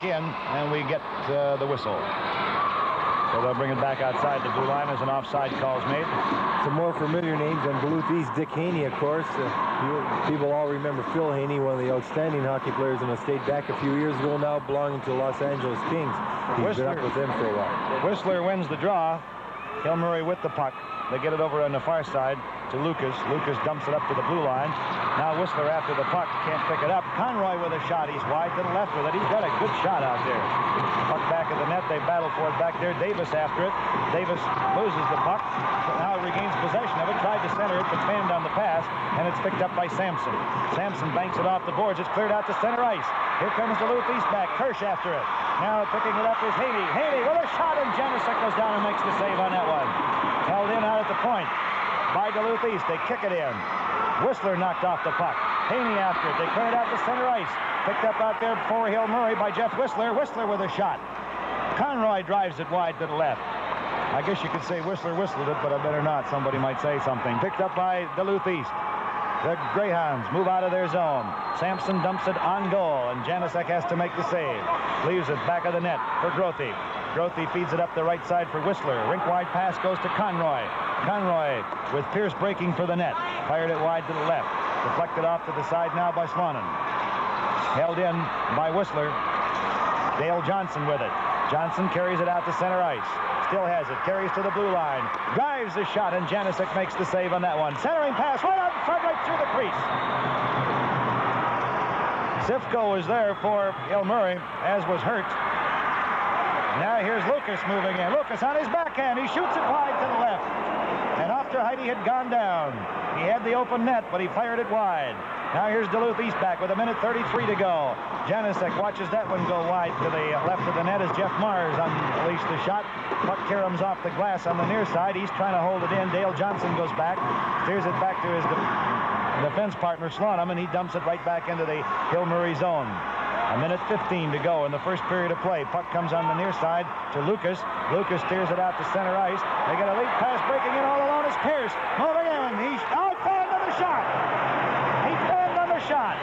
in, and we get the whistle. So they'll bring it back outside the blue line as an offside call is made. Some more familiar names than Duluth East. Dick Haney, of course. People all remember Phil Haney, one of the outstanding hockey players in the state back a few years ago, now belonging to the Los Angeles Kings. He's been up with them for a while. Whistler wins the draw. Hill Murray with the puck. They get it over on the far side to Lucas. Lucas dumps it up to the blue line. Now Whistler after the puck. Can't pick it up. Conroy with a shot. He's wide to the left with it. He's got a good shot out there. Puck back of the net. They battle for it back there. Davis after it. Davis loses the puck. Now regains possession of it. Tried to center it, but fanned on the pass, and it's picked up by Sampson. Sampson banks it off the boards. It's cleared out to center ice. Here comes Duluth East back. Kirsch after it. Now picking it up is Haney. Haney with a shot, and Janicek goes down and makes the save on that one. Held in out at the point by Duluth East. They kick it in. Whistler knocked off the puck. Haney after it. They clear it out to center ice. Picked up out there for Hill Murray by Jeff Whistler. Whistler with a shot. Conroy drives it wide to the left. I guess you could say Whistler whistled it, but I better not. Somebody might say something. Picked up by Duluth East. The Greyhounds move out of their zone. Sampson dumps it on goal, and Janicek has to make the save. Leaves it back of the net for Grothe. Grothe feeds it up the right side for Whistler. Rink-wide pass goes to Conroy. Conroy with Pierce breaking for the net. Fired it wide to the left. Deflected off to the side now by Swannon. Held in by Whistler. Dale Johnson with it. Johnson carries it out to center ice. Still has it. Carries to the blue line. Drives the shot, and Janicek makes the save on that one. Centering pass right out in front, right through the crease. Sifko was there for Hill Murray, as was Hurt. Now here's Lucas moving in. Lucas on his backhand. He shoots it wide to the left. And after Heidi had gone down, he had the open net, but he fired it wide. Now here's Duluth East back with 1:33 to go. Janicek watches that one go wide to the left of the net as Jeff Mars unleashed the shot. Puck caroms off the glass on the near side. He's trying to hold it in. Dale Johnson goes back, steers it back to his defense partner Slonum, and he dumps it right back into the Hill Murray zone. 1:15 to go in the first period of play. Puck comes on the near side to Lucas. Lucas steers it out to center ice. They get a lead pass breaking in all alone is Pierce. Moving in. He's fanned on the shot. He fanned on the shot.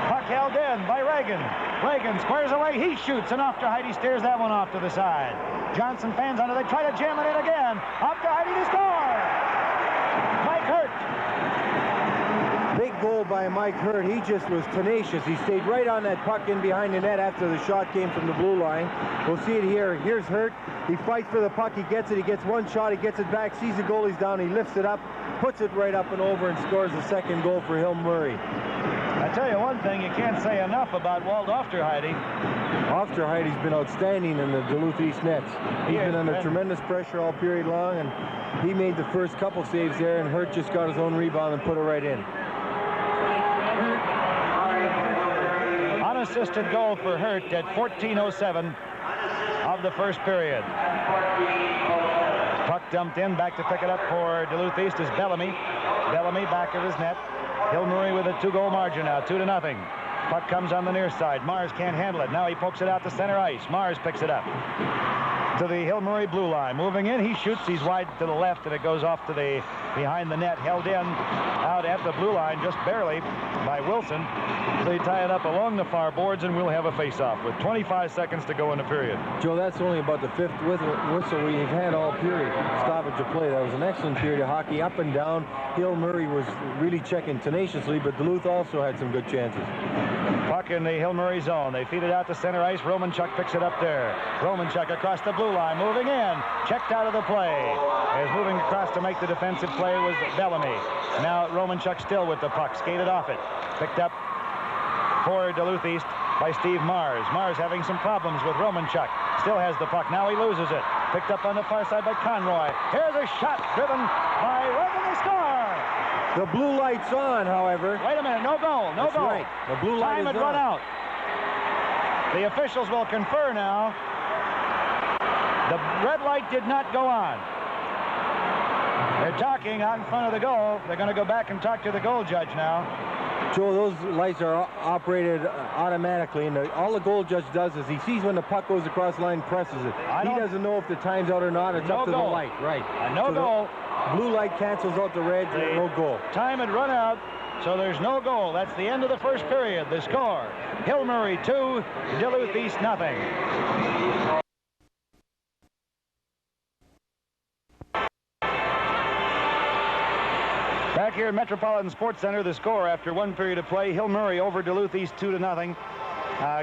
Puck held in by Reagan. Reagan squares away. He shoots, and off to Heidi steers that one off to the side. Johnson fans on it. They try to jam it in again. Off to Heidi to score. Mike Hurt. Big goal by Mike Hurt. He just was tenacious. He stayed right on that puck in behind the net after the shot came from the blue line. We'll see it here. Here's Hurt. He fights for the puck. He gets it. He gets one shot. He gets it back. Sees the goalie's down. He lifts it up, puts it right up and over, and scores the second goal for Hill Murray. I tell you one thing, you can't say enough about Walt Ofterheide. Ofterheide's been outstanding in the Duluth East nets. He's been under tremendous pressure all period long, and he made the first couple saves there, and Hurt just got his own rebound and put it right in. Unassisted goal for Hurt at 14:07 of the first period. Puck dumped in, back to pick it up for Duluth East is Bellamy. Bellamy back of his net. Hill Murray with a 2-goal margin now, 2-0. Puck comes on the near side. Mars can't handle it. Now he pokes it out to center ice. Mars picks it up to the Hill Murray blue line. Moving in, he shoots. He's wide to the left, and it goes off to the behind the net. Held in out at the blue line just barely by Wilson. They tie it up along the far boards, and we'll have a face-off with 25 seconds to go in the period. Joe, that's only about the fifth whistle we've had all period. Stoppage of play. That was an excellent period of hockey, up and down. Hill Murray was really checking tenaciously, but Duluth also had some good chances. Puck in the Hill Murray zone. They feed it out to center ice. Romanchuk picks it up there. Romanchuk across the blue line, moving in. Checked out of the play. As moving across to make the defensive play was Bellamy. Now Romanchuk still with the puck. Skated off it. Picked up for Duluth East by Steve Mars. Mars having some problems with Romanchuk. Still has the puck. Now he loses it. Picked up on the far side by Conroy. Here's a shot driven by Reagan. They score! The blue light's on, however. Wait a minute. No goal. No goal. Right. The blue light Time had run out. The officials will confer now. The red light did not go on. They're talking out in front of the goal. They're going to go back and talk to the goal judge now. Joe, those lights are operated automatically, and all the goal judge does is he sees when the puck goes across the line, presses it. He doesn't know if the time's out or not. It's up to the light. Right. No goal. Blue light cancels out the red. No goal. Time had run out. so there's no goal. That's the end of the first period. The score, Hill Murray 2, Duluth East nothing. Back here at Metropolitan Sports Center, the score after one period of play, Hill Murray over Duluth East 2-0.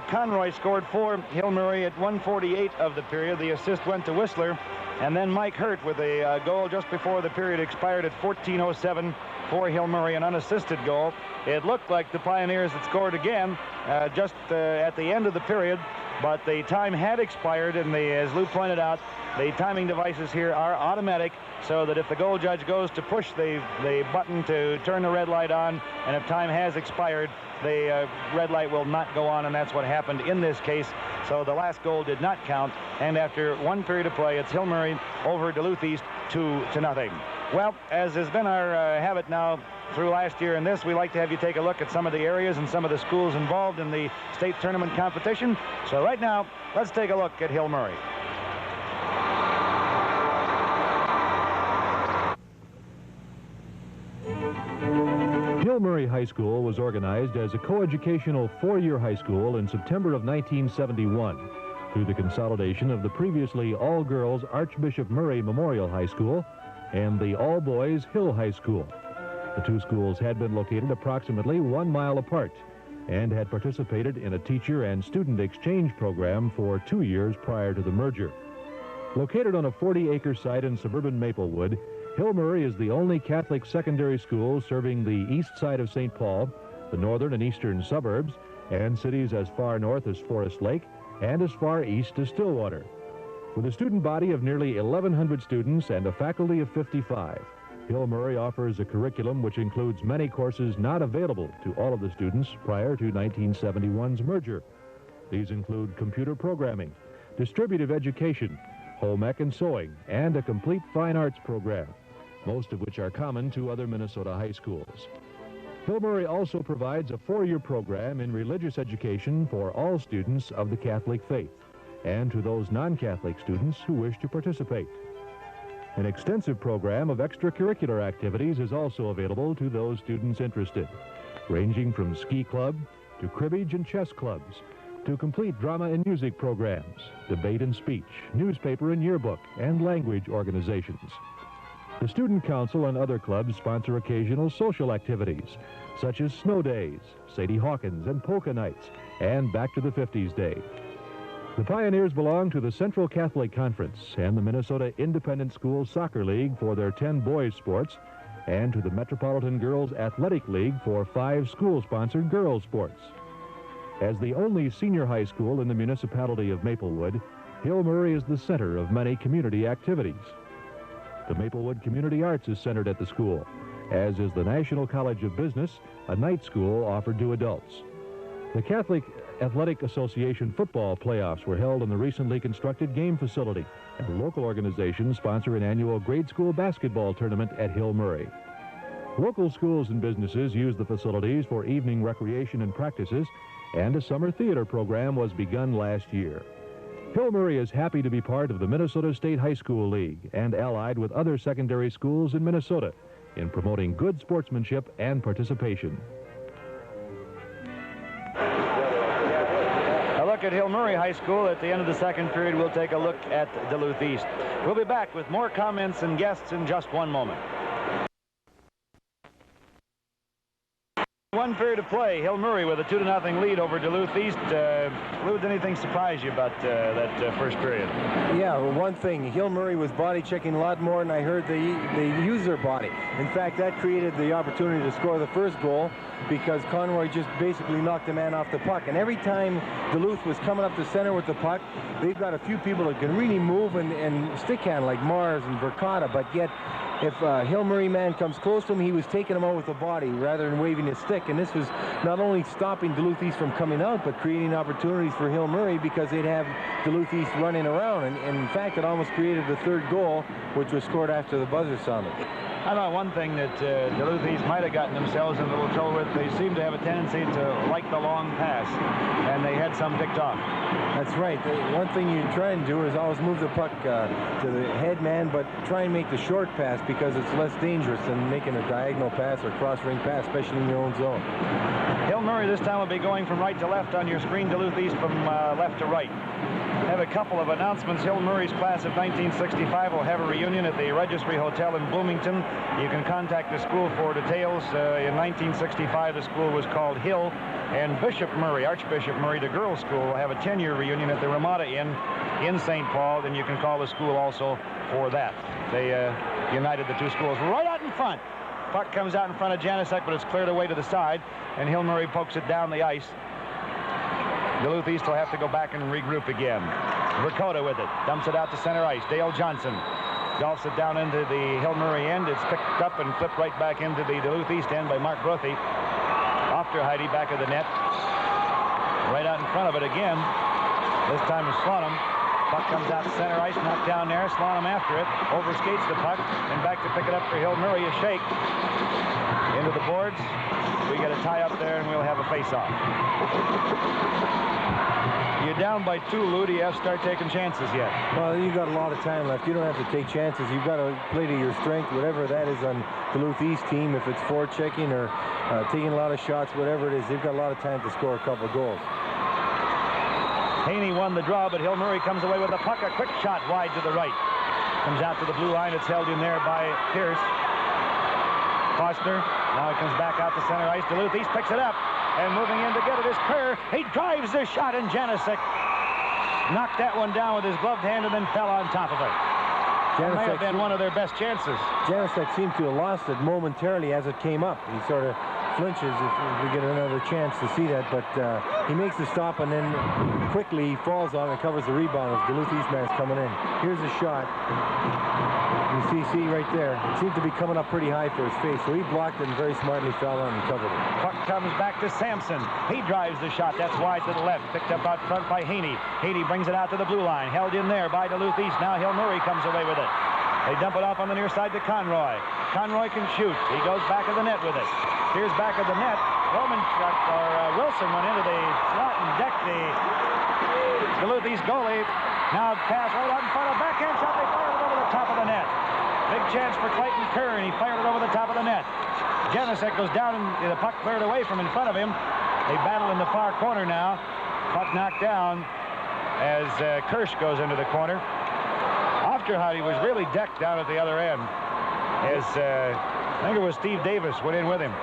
Conroy scored for Hill Murray at 1:48 of the period. The assist went to Whistler, and then Mike Hurt with a goal just before the period expired at 14:07 for Hill Murray, an unassisted goal. It looked like the Pioneers had scored again just at the end of the period, but the time had expired, and as Lou pointed out, the timing devices here are automatic, so that if the goal judge goes to push the button to turn the red light on, and if time has expired, the red light will not go on, and that's what happened in this case. So the last goal did not count, and after one period of play, it's Hill Murray over Duluth East 2-0. Well, as has been our habit now through last year and this, we like to have you take a look at some of the areas and some of the schools involved in the state tournament competition. So right now, let's take a look at Hill Murray. Hill Murray High School was organized as a coeducational four-year high school in September of 1971 through the consolidation of the previously all-girls Archbishop Murray Memorial High School and the all-boys Hill High School. The two schools had been located approximately 1 mile apart and had participated in a teacher and student exchange program for 2 years prior to the merger. Located on a 40-acre site in suburban Maplewood, Hill Murray is the only Catholic secondary school serving the east side of St. Paul, the northern and eastern suburbs, and cities as far north as Forest Lake and as far east as Stillwater. With a student body of nearly 1,100 students and a faculty of 55, Hill Murray offers a curriculum which includes many courses not available to all of the students prior to 1971's merger. These include computer programming, distributive education, home ec and sewing, and a complete fine arts program, most of which are common to other Minnesota high schools. Hill Murray also provides a four-year program in religious education for all students of the Catholic faith and to those non-Catholic students who wish to participate. An extensive program of extracurricular activities is also available to those students interested, ranging from ski club to cribbage and chess clubs, to complete drama and music programs, debate and speech, newspaper and yearbook, and language organizations. The Student Council and other clubs sponsor occasional social activities, such as snow days, Sadie Hawkins and polka nights, and Back to the 50s Day. The Pioneers belong to the Central Catholic Conference and the Minnesota Independent School Soccer League for their 10 boys sports, and to the Metropolitan Girls Athletic League for 5 school-sponsored girls sports. As the only senior high school in the municipality of Maplewood, Hill Murray is the center of many community activities. The Maplewood Community Arts is centered at the school, as is the National College of Business, a night school offered to adults. The Catholic Athletic Association football playoffs were held in the recently constructed game facility, and local organizations sponsor an annual grade school basketball tournament at Hill Murray. Local schools and businesses use the facilities for evening recreation and practices, and a summer theater program was begun last year. Hill Murray is happy to be part of the Minnesota State High School League and allied with other secondary schools in Minnesota in promoting good sportsmanship and participation. A look at Hill Murray High School. At the end of the second period, we'll take a look at Duluth East. We'll be back with more comments and guests in just one moment. One period of play, Hill Murray with a 2-0 lead over Duluth East. Lou, did anything surprise you about that first period? Yeah, well, one thing, Hill Murray was body checking a lot more than I heard they use their body. In fact, that created the opportunity to score the first goal because Conroy just basically knocked the man off the puck. And every time Duluth was coming up the center with the puck, they've got a few people that can really move and stick hand like Mars and Verkata, but yet if a Hill Murray man comes close to him, he was taking him out with the body rather than waving his stick. And this was not only stopping Duluth East from coming out, but creating opportunities for Hill Murray because they'd have Duluth East running around. And in fact, it almost created the third goal, which was scored after the buzzer sounded. I know one thing that Duluth East might have gotten themselves in a little trouble with. They seem to have a tendency to like the long pass, and they had some picked off. That's right. One thing you try and do is always move the puck to the head man, but try and make the short pass because it's less dangerous than making a diagonal pass or cross-ring pass, especially in your own zone. Hill Murray this time will be going from right to left on your screen. Duluth East from left to right. I have a couple of announcements. Hill Murray's class of 1965 will have a reunion at the Registry Hotel in Bloomington. You can contact the school for details. In 1965, the school was called Hill, and Bishop Murray, Archbishop Murray, the girls' school, will have a 10-year reunion at the Ramada Inn in St. Paul, and you can call the school also for that. They united the two schools right out in front. Puck comes out in front of Janicek, but it's cleared away to the side, and Hill Murray pokes it down the ice. Duluth East will have to go back and regroup again. Verkota with it. Dumps it out to center ice. Dale Johnson golfs it down into the Hill Murray end. It's picked up and flipped right back into the Duluth East end by Mark Brothy. Ofterheide back of the net. Right out in front of it again. This time is Slonum. Puck comes out to center ice. Knocked down there. Slonum after it. Overskates the puck. And back to pick it up for Hill Murray. A shake. Into the boards. We get a tie up there, and we'll have a face-off. You're down by 2, Lou. Do you have to start taking chances yet? Well, you've got a lot of time left. You don't have to take chances. You've got to play to your strength, whatever that is on Duluth East team. If it's forechecking or taking a lot of shots, whatever it is, they've got a lot of time to score a couple of goals. Haney won the draw, but Hill Murray comes away with a puck. A quick shot wide to the right. Comes out to the blue line. It's held in there by Pierce. Foster. Now it comes back out to center ice. Duluth East picks it up. And moving in to get it is Kerr. He drives the shot, and Janicek knocked that one down with his gloved hand and then fell on top of it. That may have been one of their best chances. Janicek seemed to have lost it momentarily as it came up. He sort of flinches if we get another chance to see that, but he makes the stop and then quickly falls on and covers the rebound as Duluth East man's coming in. Here's a shot. You see right there, it seemed to be coming up pretty high for his face, so he blocked it and very smartly fell on and covered it. Puck comes back to Sampson. He drives the shot. That's wide to the left. Picked up out front by Haney. Haney brings it out to the blue line. Held in there by Duluth East. Now Hill Murray comes away with it. They dump it off on the near side to Conroy. Conroy can shoot. He goes back of the net with it. Here's back of the net. Wilson went into the slot and decked the Duluth East goalie. Now pass right out in front of backhand shot. They fired it over the top of the net. Big chance for Clayton Kerr, and he fired it over the top of the net. Janicek goes down, and the puck cleared away from in front of him. They battle in the far corner now. Puck knocked down as Kirsch goes into the corner. Ofterheide was really decked down at the other end as I think it was Steve Davis went in with him.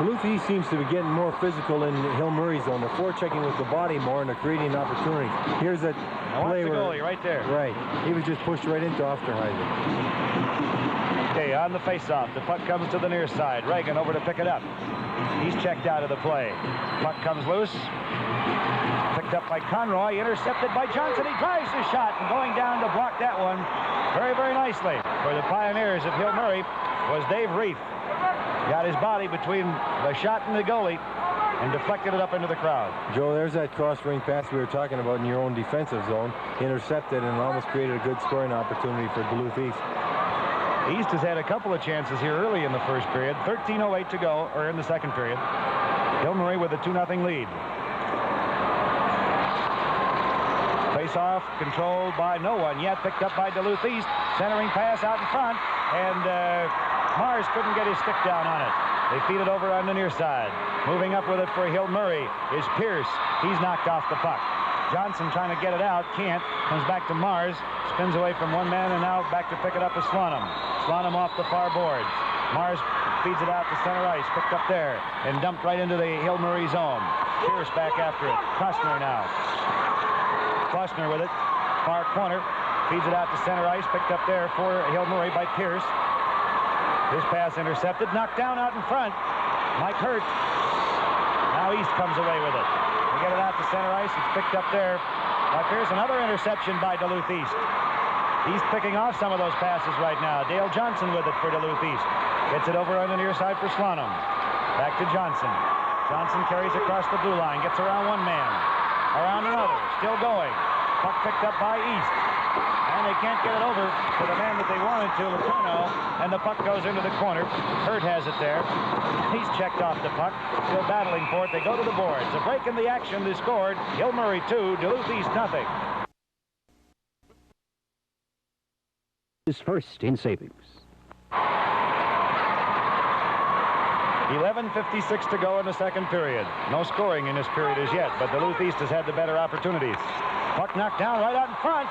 Duluth East seems to be getting more physical in Hill Murray's zone. They're forechecking with the body more, and they're creating opportunities. Here's a play the goalie right there. Right. He was just pushed right into Ofterheide. Okay, on the face-off, the puck comes to the near side. Reagan over to pick it up. He's checked out of the play. Puck comes loose. Picked up by Conroy, intercepted by Johnson. He drives the shot, and going down to block that one very, very nicely for the Pioneers of Hill Murray was Dave Reif. Got his body between the shot and the goalie and deflected it up into the crowd. Joe, there's that cross-ring pass we were talking about in your own defensive zone. Intercepted and almost created a good scoring opportunity for Duluth East. East has had a couple of chances here early in the first period. 13:08 to go, or in the second period. Hill Murray with a 2-0 lead. Face-off controlled by no one yet. Picked up by Duluth East. Centering pass out in front. And Mars couldn't get his stick down on it. They feed it over on the near side. Moving up with it for Hill Murray is Pierce. He's knocked off the puck. Johnson trying to get it out. Can't. Comes back to Mars. Spins away from one man and now back to pick it up with Slonum. Slonum off the far boards. Mars feeds it out to center ice. Picked up there and dumped right into the Hill Murray zone. Pierce back after it. Kostner now. Kostner with it. Far corner. Feeds it out to center ice. Picked up there for Hill Murray by Pierce. This pass intercepted. Knocked down out in front. Mike Hurt. Now East comes away with it. They get it out to center ice. It's picked up there by Pierce. Another interception by Duluth East. East picking off some of those passes right now. Dale Johnson with it for Duluth East. Gets it over on the near side for Slonum. Back to Johnson. Johnson carries across the blue line. Gets around one man. Around another. Still going. Puck picked up by East. And they can't get it over to the man that they wanted to, Letourneau, and the puck goes into the corner. Hurt has it there. He's checked off the puck, still battling for it. They go to the boards. A break in the action is scored. Hill Murray 2, Duluth East 0. Is first in savings. 11:56 to go in the second period. No scoring in this period as yet, but Duluth East has had the better opportunities. Puck knocked down right out in front.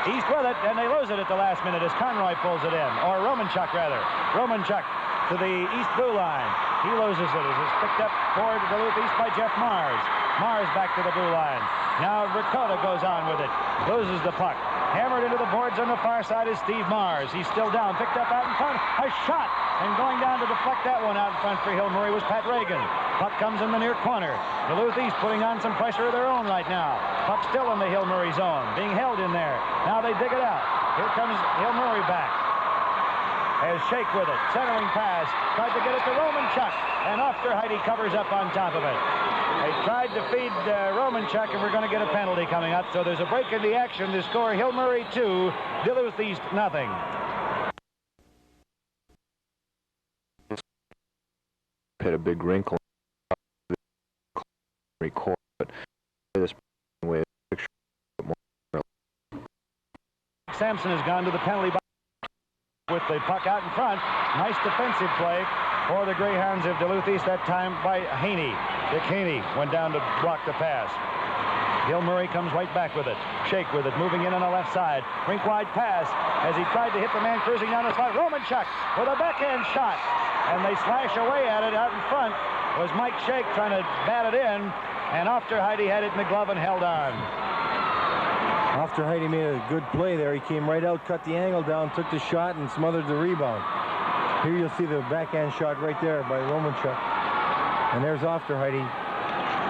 East with it, and they lose it at the last minute as Conroy pulls it in, or Romanchuk rather. Romanchuk to the East blue line. He loses it as it's picked up toward Duluth East by Jeff Mars. Mars back to the blue line. Now Ricotta goes on with it. Loses the puck. Hammered into the boards on the far side is Steve Mars. He's still down. Picked up out in front. A shot. And going down to deflect that one out in front for Hill Murray was Pat Reagan. Puck comes in the near corner. Duluth East putting on some pressure of their own right now. Puck still in the Hill Murray zone. Being held in there. Now they dig it out. Here comes Hill Murray back. As Shake with it. Centering pass. Tried to get it to Romanchuk. And Ofterheide covers up on top of it. They tried to feed Romanchuk, and we're going to get a penalty coming up. So there's a break in the action to score Hill Murray 2, Duluth East nothing. Hit a big wrinkle. Record, but this way. Sampson has gone to the penalty box with the puck out in front. Nice defensive play for the Greyhounds of Duluth East that time by Haney. Dick Haney went down to block the pass. Hill Murray comes right back with it. Shake with it, moving in on the left side. Rink-wide pass as he tried to hit the man cruising down the slot. Romanchuk with a backhand shot. And they slash away at it out in front. Was Mike Shake trying to bat it in. And Ofterheide had it in the glove and held on. Ofterheide made a good play there. He came right out, cut the angle down, took the shot, and smothered the rebound. Here you'll see the backhand shot right there by Romanchuk. And there's Ofterheide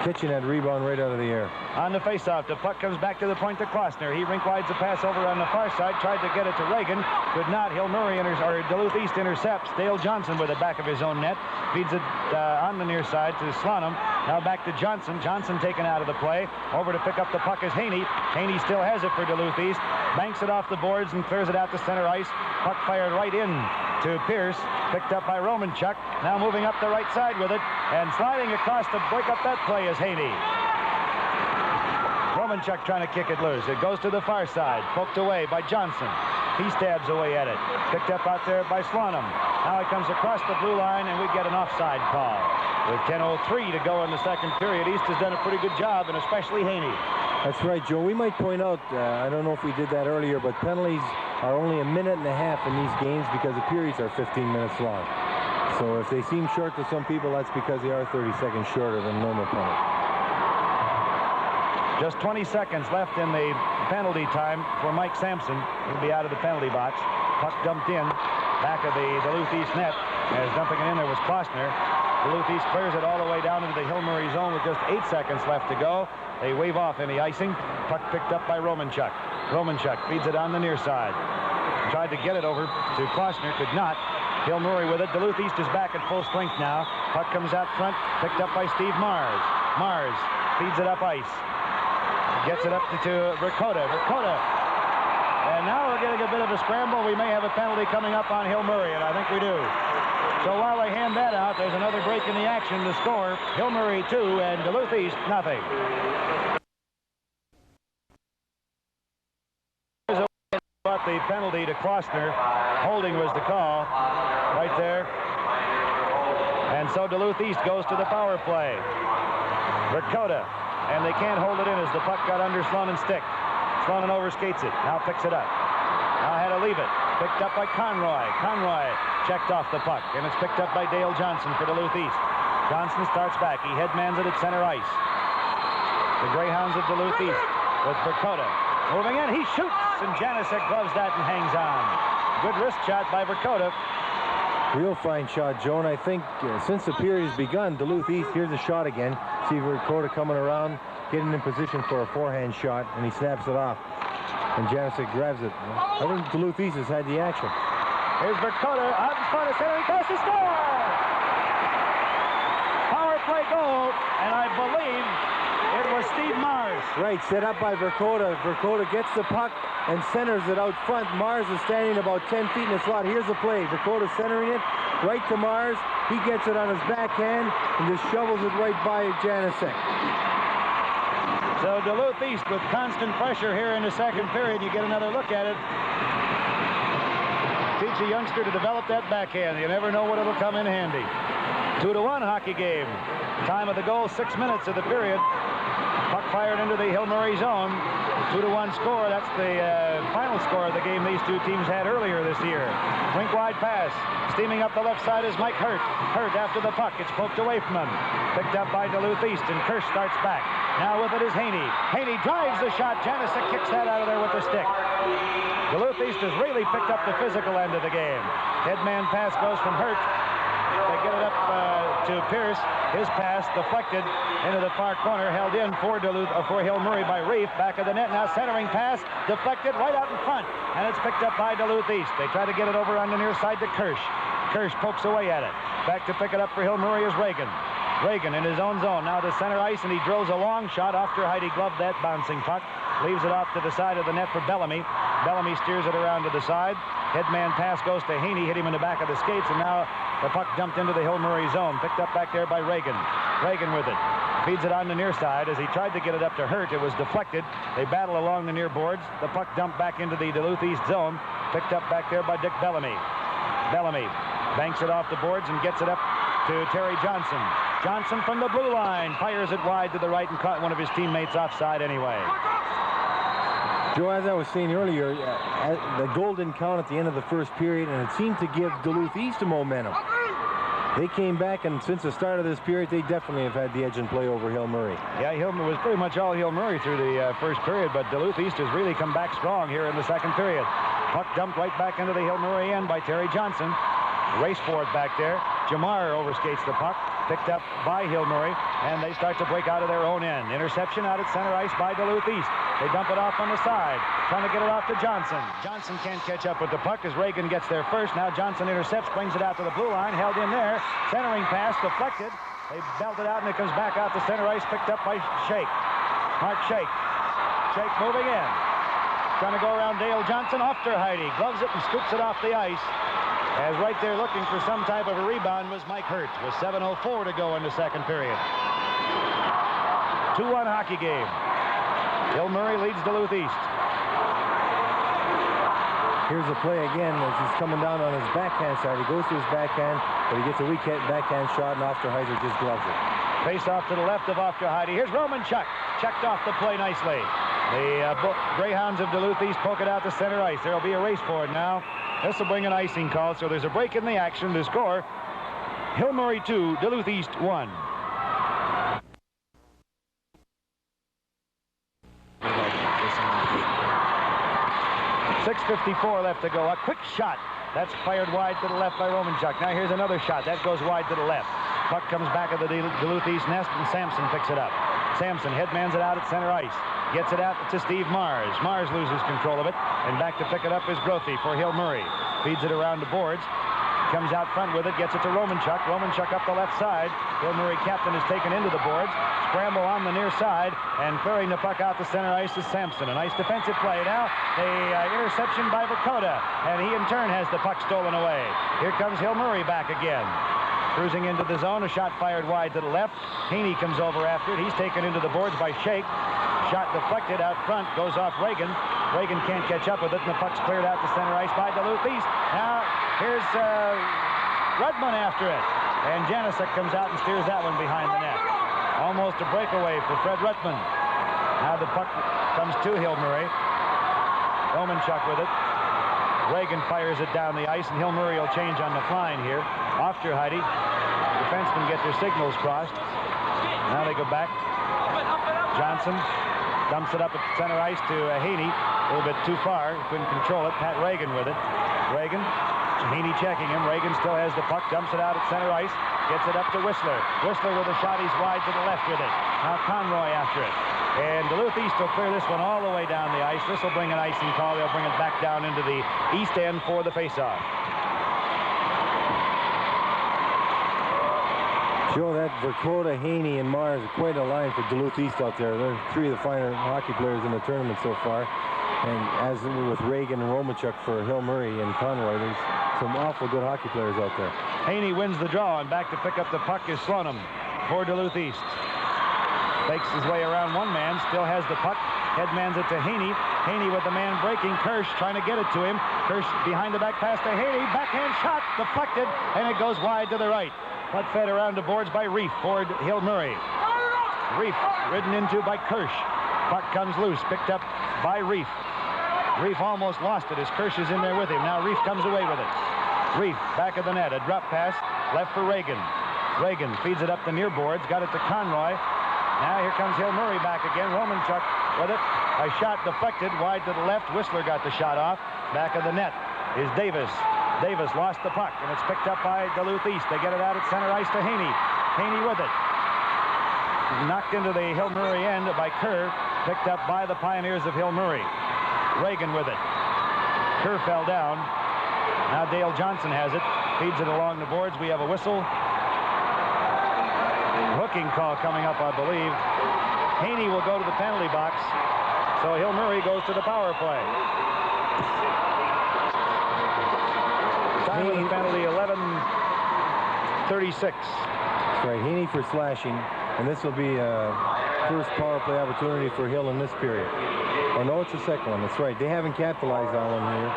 catching that rebound right out of the air. On the faceoff, the puck comes back to the point to Klossner. He rink-wides the pass over on the far side, tried to get it to Reagan. Could not. Hill Murray or Duluth East intercepts. Dale Johnson with the back of his own net. Feeds it on the near side to Slonum. Now back to Johnson. Johnson taken out of the play. Over to pick up the puck is Haney. Haney still has it for Duluth East. Banks it off the boards and clears it out to center ice. Puck fired right in to Pierce. Picked up by Romanchuk. Now moving up the right side with it. And sliding across to break up that play is Haney. Romanchuk trying to kick it loose. It goes to the far side. Poked away by Johnson. He stabs away at it. Picked up out there by Slonum. Now it comes across the blue line, and we get an offside call. With 10:03 to go in the second period, East has done a pretty good job, and especially Haney. That's right, Joe. We might point out, I don't know if we did that earlier, but penalties are only a minute and a half in these games because the periods are 15 minutes long. So if they seem short to some people, that's because they are 30 seconds shorter than normal penalty. Just 20 seconds left in the penalty time for Mike Sampson. He'll be out of the penalty box. Puck dumped in. Back of the Duluth East net. As dumping it in there was Klossner. Duluth East clears it all the way down into the Hill Murray zone with just 8 seconds left to go. They wave off any icing. Puck picked up by Romanchuk. Romanchuk feeds it on the near side. Tried to get it over to Klossner. Could not. Hill Murray with it. Duluth East is back at full strength now. Puck comes out front. Picked up by Steve Mars. Mars feeds it up ice. Gets it up to Ricotta. And now we're getting a bit of a scramble. We may have a penalty coming up on Hill Murray, and I think we do. So while they hand that out, there's another break in the action. The score, Hill Murray 2 and Duluth East nothing. But the penalty to Klossner. Holding was the call right there. And so Duluth East goes to the power play. Ricotta. And they can't hold it in as the puck got under Slonen's stick. Slonen overskates it. Now picks it up. Now had to leave it. Picked up by Conroy. Conroy checked off the puck. And it's picked up by Dale Johnson for Duluth East. Johnson starts back. He headmans it at center ice. The Greyhounds of Duluth East with Ricotta. Moving in. He shoots. And Janicek gloves that and hangs on. Good wrist shot by Ricotta. Real fine shot, Joe. And I think since the period has begun, Duluth East, here's a shot again. See Ricotta coming around, getting in position for a forehand shot, and he snaps it off. And Janicek grabs it. I think Duluth East has had the action. Here's Ricotta out in front of center. He goes to score! Power play goal, and I believe it was Steve Mars. Right, set up by Ricotta. Ricotta gets the puck and centers it out front. Mars is standing about 10 feet in the slot. Here's the play. Ricotta centering it right to Mars. He gets it on his backhand and just shovels it right by Janicek. So Duluth East with constant pressure here in the second period. You get another look at it. Teach a youngster to develop that backhand. You never know what it'll come in handy. 2-1 hockey game. Time of the goal, 6 minutes of the period. Puck fired into the Hill Murray zone. 2-1 score. That's the final score of the game these two teams had earlier this year. Rink wide pass. Steaming up the left side is Mike Hurt. Hurt after the puck. It's poked away from him. Picked up by Duluth East, and Kirsch starts back. Now with it is Haney. Haney drives the shot. Janisic kicks that out of there with the stick. Duluth East has really picked up the physical end of the game. Headman pass goes from Hurt. They get it up to Pierce. His pass deflected into the far corner, held in for Hill Murray by Reef. Back of the net now, centering pass deflected right out in front, and it's picked up by Duluth East. They try to get it over on the near side to Kirsch. Kirsch pokes away at it. Back to pick it up for Hill Murray is Reagan. Reagan in his own zone now to center ice, and he drills a long shot. After Heidi gloved that bouncing puck, leaves it off to the side of the net for Bellamy. Bellamy steers it around to the side. Headman pass goes to Haney, hit him in the back of the skates, and now the puck dumped into the Hill Murray zone. Picked up back there by Reagan. Reagan with it. Feeds it on the near side. As he tried to get it up to Hurt, it was deflected. They battle along the near boards. The puck dumped back into the Duluth East zone. Picked up back there by Dick Bellamy. Bellamy banks it off the boards and gets it up to Terry Johnson. Johnson from the blue line fires it wide to the right and caught one of his teammates offside anyway. Joe, as I was saying earlier, the goal didn't count at the end of the first period, and it seemed to give Duluth East a momentum. They came back, and since the start of this period, they definitely have had the edge in play over Hill Murray. Yeah, Hill was pretty much all Hill Murray through the first period, but Duluth East has really come back strong here in the second period. Puck dumped right back into the Hill Murray end by Terry Johnson. Race for it back there. Jamar overskates the puck. Picked up by Hill Murray, and they start to break out of their own end. Interception out at center ice by Duluth East. They dump it off on the side, trying to get it off to Johnson. Johnson can't catch up with the puck as Reagan gets there first. Now Johnson intercepts, brings it out to the blue line, held in there. Centering pass deflected. They belt it out, and it comes back out to center ice, picked up by Shake. Mark Shake. Shake moving in. Trying to go around Dale Johnson. Off to Heidi. Gloves it and scoops it off the ice. As right there looking for some type of a rebound was Mike Hurt with 7:04 to go in the second period. 2-1 hockey game. Hill Murray leads Duluth East. Here's the play again as he's coming down on his backhand side. He goes to his backhand, but he gets a weak backhand shot, and Ofterheiser just gloves it. Face off to the left of Ofterheide. Here's Roman Chuck. Checked off the play nicely. The Greyhounds of Duluth East poke it out to center ice. There will be a race for it now. This will bring an icing call, so there's a break in the action to score. Hill Murray 2, Duluth East 1. .6:54 left to go. A quick shot. That's fired wide to the left by Romanchuk. Now here's another shot. That goes wide to the left. Puck comes back at the Duluth East nest, and Sampson picks it up. Sampson headmans it out at center ice. Gets it out to Steve Mars. Mars loses control of it, and back to pick it up is Grothy for Hill Murray. Feeds it around the boards. Comes out front with it, gets it to Romanchuk. Romanchuk up the left side. Hill Murray captain is taken into the boards. Scramble on the near side, and clearing the puck out to center ice is Sampson. A nice defensive play. Now the interception by Vokoda, and he in turn has the puck stolen away. Here comes Hill Murray back again. Cruising into the zone, a shot fired wide to the left. Haney comes over after it. He's taken into the boards by Shake. Shot deflected out front, goes off Reagan. Reagan can't catch up with it, and the puck's cleared out to center ice by Duluth East. Now here's Rudman after it, and Janisic comes out and steers that one behind the net. Almost a breakaway for Fred Rudman. Now the puck comes to Hill Murray. Romanchuk with it. Reagan fires it down the ice, and Hill Murray will change on the flying here. After Heidi, defensemen get their signals crossed. Now they go back. Johnson dumps it up at center ice to Haney. A little bit too far. Couldn't control it. Pat Reagan with it. Reagan, Haney checking him. Reagan still has the puck. Dumps it out at center ice. Gets it up to Whistler. Whistler with a shot. He's wide to the left with it. Now Conroy after it. And Duluth East will clear this one all the way down the ice. This will bring an icing call. They'll bring it back down into the east end for the faceoff. Joe, that Vokoda, Haney, and Mars are quite a line for Duluth East out there. They're three of the finer hockey players in the tournament so far. And as with Reagan and Romanchuk for Hill Murray and Conroy, there's some awful good hockey players out there. Haney wins the draw, and back to pick up the puck is Slonim for Duluth East. Fakes his way around one man, still has the puck. Headmans it to Haney. Haney with the man breaking. Kirsch trying to get it to him. Kirsch behind the back pass to Haney. Backhand shot deflected, and it goes wide to the right. Puck fed around the boards by Reef for Hill Murray. Reef ridden into by Kirsch. Puck comes loose, picked up by Reef. Reef almost lost it as Kirsch is in there with him. Now Reef comes away with it. Reef back of the net, a drop pass left for Reagan. Reagan feeds it up the near boards, got it to Conroy. Now here comes Hill Murray back again. Romanchuk with it. A shot deflected wide to the left. Whistler got the shot off. Back of the net is Davis. Davis lost the puck, and it's picked up by Duluth East. They get it out at center ice to Haney. Haney with it. Knocked into the Hill Murray end by Kerr. Picked up by the Pioneers of Hill Murray. Reagan with it. Kerr fell down. Now Dale Johnson has it. Feeds it along the boards. We have a whistle. Hooking call coming up, I believe. Haney will go to the penalty box. So Hill Murray goes to the power play. Time of the penalty, 11:36. That's right, Haney for slashing. And this will be a first power play opportunity for Hill in this period. Oh, no, it's the second one. That's right. They haven't capitalized on one here.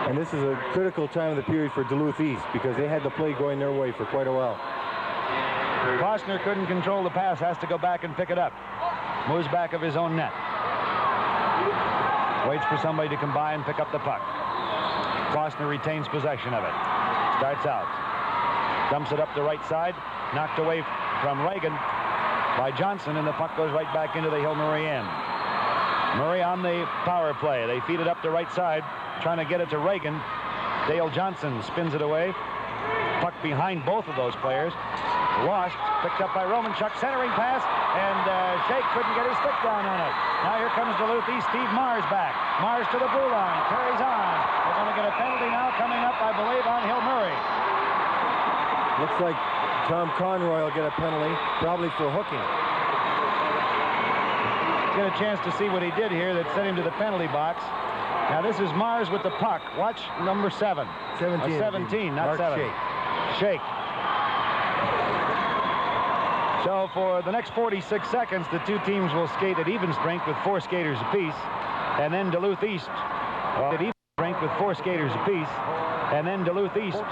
And this is a critical time of the period for Duluth East because they had the play going their way for quite a while. Klossner couldn't control the pass, has to go back and pick it up. Moves back of his own net. Waits for somebody to come by and pick up the puck. Klossner retains possession of it. Starts out. Dumps it up the right side. Knocked away from Reagan by Johnson, and the puck goes right back into the Hill Murray end. Murray on the power play. They feed it up the right side, trying to get it to Reagan. Dale Johnson spins it away. Puck behind both of those players. Lost, picked up by Romanchuk, centering pass, and Shake couldn't get his stick down on it. Now here comes Duluth East. Steve Mars back. Mars to the blue line, carries on. They're going to get a penalty now coming up, I believe, on Hill Murray. Looks like Tom Conroy will get a penalty, probably for hooking. Get a chance to see what he did here that sent him to the penalty box. Now this is Mars with the puck. Watch number 7. 17. 17, not Mark 7. Shake. So for the next 46 seconds, the two teams will skate at even strength with 4 skaters apiece. And then Duluth East at even strength with 4 skaters apiece. And then Duluth East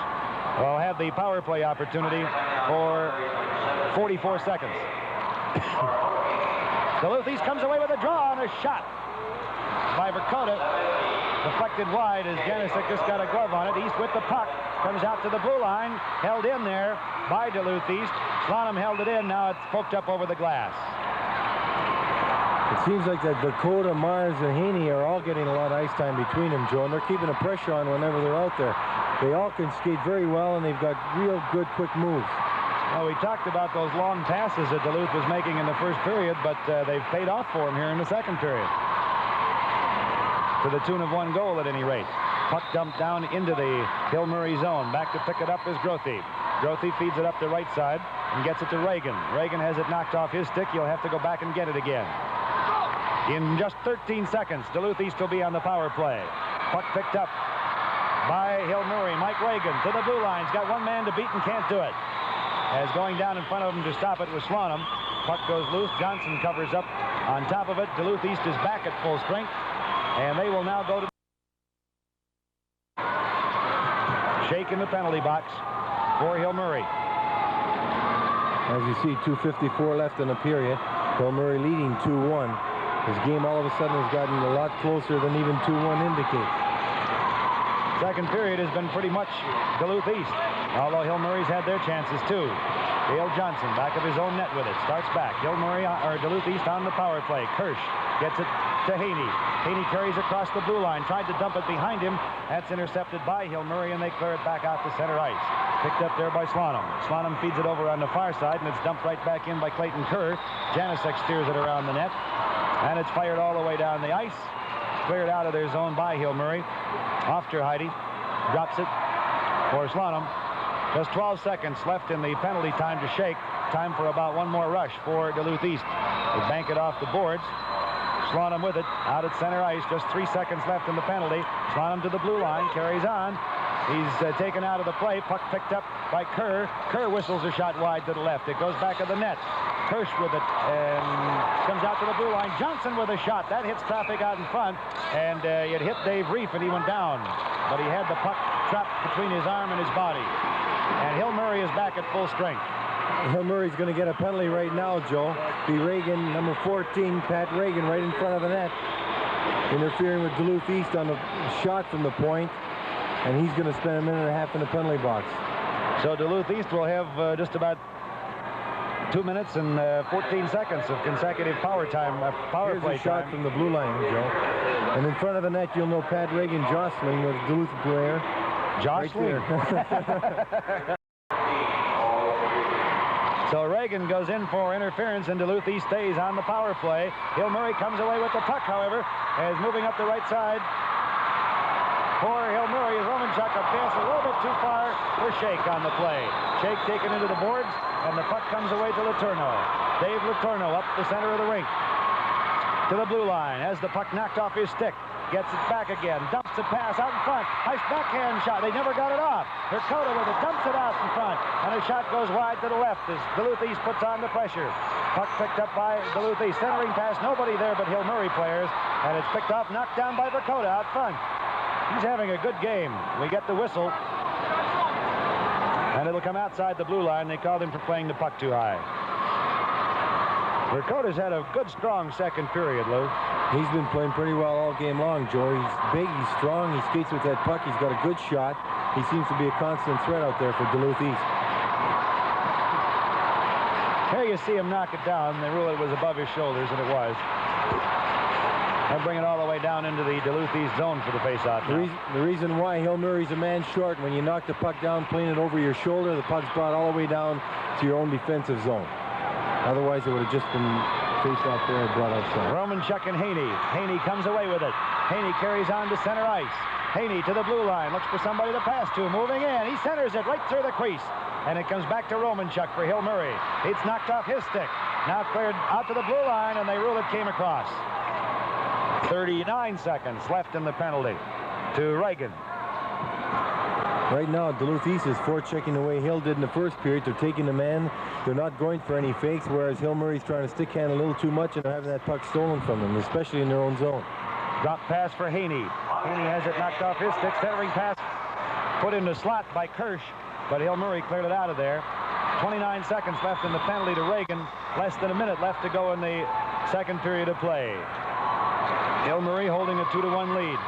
will have the power play opportunity for 44 seconds. Duluth East comes away with a draw and a shot by Verkota. Deflected wide as Janicic just got a glove on it. East with the puck. Comes out to the blue line. Held in there by Duluth East. Slonum held it in. Now it's poked up over the glass. It seems like that Verkota, Mars, and Haney are all getting a lot of ice time between them, Joe, and they're keeping the pressure on whenever they're out there. They all can skate very well, and they've got real good, quick moves. Well, we talked about those long passes that Duluth was making in the first period, but they've paid off for him here in the second period. To the tune of 1 goal at any rate. Puck dumped down into the Hill Murray zone. Back to pick it up is Grothe. Grothe feeds it up the right side and gets it to Reagan. Reagan has it knocked off his stick. He'll have to go back and get it again. In just 13 seconds, Duluth East will be on the power play. Puck picked up by Hill Murray. Mike Reagan to the blue line. He's got one man to beat and can't do it. As going down in front of him to stop it was Slonum. Puck goes loose. Johnson covers up on top of it. Duluth East is back at full strength. And they will now go to Shake in the penalty box for Hill Murray. As you see, 2:54 left in the period. Hill Murray leading 2-1. This game all of a sudden has gotten a lot closer than even 2-1 indicates. Second period has been pretty much Duluth East, although Hill Murray's had their chances too. Dale Johnson back of his own net with it. Starts back. Hill Murray or Duluth East on the power play. Kirsch gets it to Haney. Haney carries across the blue line. Tried to dump it behind him. That's intercepted by Hill Murray, and they clear it back out to center ice. Picked up there by Slonum. Slonum feeds it over on the far side, and it's dumped right back in by Clayton Kerr. Janicic steers it around the net, and it's fired all the way down the ice. Cleared out of their zone by Hill Murray. Ofterheide drops it for Slonum. Just 12 seconds left in the penalty time to Shake. Time for about one more rush for Duluth East. They bank it off the boards. Slonum with it out at center ice. Just 3 seconds left in the penalty. Slonum to the blue line. Carries on. He's taken out of the play. Puck picked up by Kerr. Kerr whistles a shot wide to the left. It goes back of the net. Kirsch with it and comes out to the blue line. Johnson with a shot. That hits traffic out in front. And it hit Dave Reef and he went down. But he had the puck trapped between his arm and his body. and Hill Murray is back at full strength. Hill Murray's going to get a penalty right now, Joe. Be Reagan, number 14, Pat Reagan, right in front of the net, interfering with Duluth East on the shot from the point, and he's going to spend a minute and a half in the penalty box. So Duluth East will have just about 2 minutes and 14 seconds of consecutive power time, power play shot time. from the blue line, Joe. And in front of the net, you'll know Pat Reagan jostling with Duluth player. Jostling. Right So Reagan goes in for interference, and Duluth East stays on the power play. Hill Murray comes away with the puck, however, as moving up the right side. For Hill Murray is Romanchuk, a pass a little bit too far for Shake on the play. Shake taken into the boards, and the puck comes away to Letourneau. Dave Letourneau up the center of the rink to the blue line. Has the puck knocked off his stick. Gets it back again. Dumps the pass out in front. Nice backhand shot. They never got it off. Dakota with it. Dumps it out in front. And a shot goes wide to the left as Duluth East puts on the pressure. Puck picked up by Duluth East. Centering pass. Nobody there but Hill Murray players. And it's picked off. Knocked down by Dakota out front. He's having a good game. We get the whistle. And it'll come outside the blue line. They called him for playing the puck too high. Dakota's had a good, strong second period, Lou. He's been playing pretty well all game long, Joe. He's big, he's strong, he skates with that puck, he's got a good shot. He seems to be a constant threat out there for Duluth East. Here you see him knock it down. They rule it was above his shoulders, and it was. And bring it all the way down into the Duluth East zone for the face-off. The reason why Hill Murray's a man short, when you knock the puck down, playing it over your shoulder, the puck's brought all the way down to your own defensive zone. Otherwise, it would have just been faced off there and brought outside. Romanchuk and Haney. Haney comes away with it. Haney carries on to center ice. Haney to the blue line. Looks for somebody to pass to. Moving in. He centers it right through the crease. And it comes back to Romanchuk for Hill Murray. It's knocked off his stick. Now cleared out to the blue line, and they rule it came across. 39 seconds left in the penalty to Reagan. Right now, Duluth East is forechecking the way Hill did in the first period. They're taking the man. They're not going for any fakes, whereas Hill Murray's trying to stick hand a little too much, and they're having that puck stolen from them, especially in their own zone. Drop pass for Haney. Haney has it knocked off his stick. Centering pass put in the slot by Kirsch, but Hill Murray cleared it out of there. 29 seconds left in the penalty to Reagan. Less than a minute left to go in the second period of play. Hill Murray holding a 2-1 lead.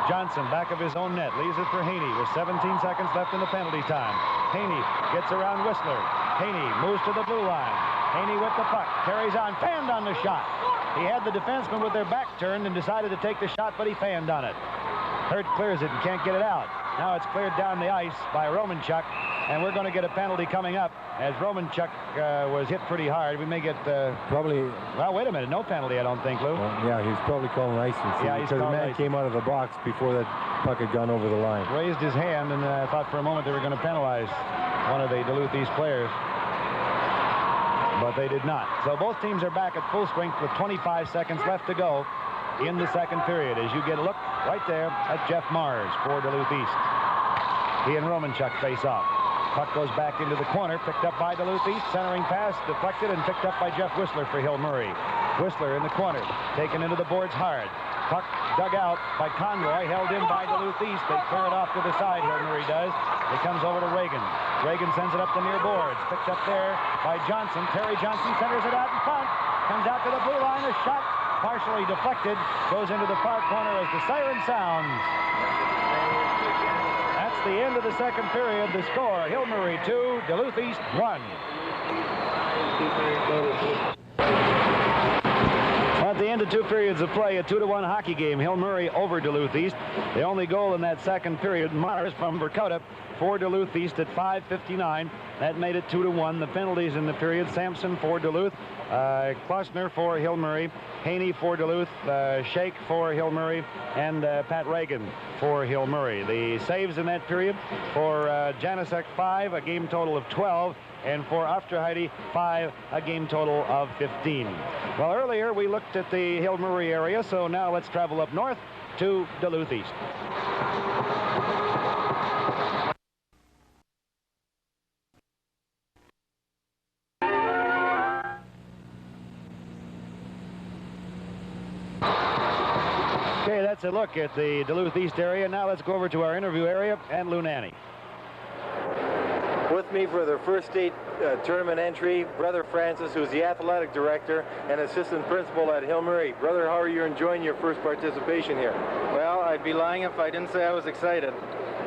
Johnson, back of his own net, leaves it for Haney with 17 seconds left in the penalty time. Haney gets around Whistler. Haney moves to the blue line. Haney with the puck, carries on, fanned on the shot. He had the defensemen with their back turned and decided to take the shot, but he fanned on it. Hurt clears it and can't get it out. Now it's cleared down the ice by Romanchuk, and we're going to get a penalty coming up as Romanchuk was hit pretty hard. We may get probably. Well, wait a minute, no penalty, I don't think, Lou. Yeah, he was probably calling icing. Yeah, he's because the man icing. came out of the box before that puck had gone over the line. Raised his hand, and I thought for a moment they were going to penalize one of the Duluth East players, but they did not. So both teams are back at full strength with 25 seconds left to go in the second period. As you get a look right there at Jeff Mars for Duluth East. He and Romanchuk face off. Puck goes back into the corner, picked up by Duluth East. Centering pass, deflected and picked up by Jeff Whistler for Hill Murray. Whistler in the corner, taken into the boards hard. Puck dug out by Conroy, held in by Duluth East. They clear it off to the side, Hill Murray does. It comes over to Reagan. Reagan sends it up the near boards. Picked up there by Johnson. Terry Johnson centers it out in front. Comes out to the blue line. A shot partially deflected. Goes into the far corner as the siren sounds. That's the end of the second period. The score, Hill Murray 2, Duluth East 1. At the end of 2 periods of play, a 2-1 hockey game. Hill Murray over Duluth East. The only goal in that second period, Mars from Verkota for Duluth East at 5:59. That made it 2-1. The penalties in the period: Sampson for Duluth, Klossner for Hill Murray, Haney for Duluth, Shake for Hill Murray, and Pat Reagan for Hill Murray. The saves in that period for Janicek 5, a game total of 12. And for Afterheide, 5, a game total of 15. Well, earlier we looked at the Hill Murray area, so now let's travel up north to Duluth East. Okay, that's a look at the Duluth East area. Now let's go over to our interview area and Lou Nanny. With me for their first state tournament entry, Brother Francis, who's the athletic director and assistant principal at Hill Murray. Brother, how are you enjoying your first participation here? Well, I'd be lying if I didn't say I was excited.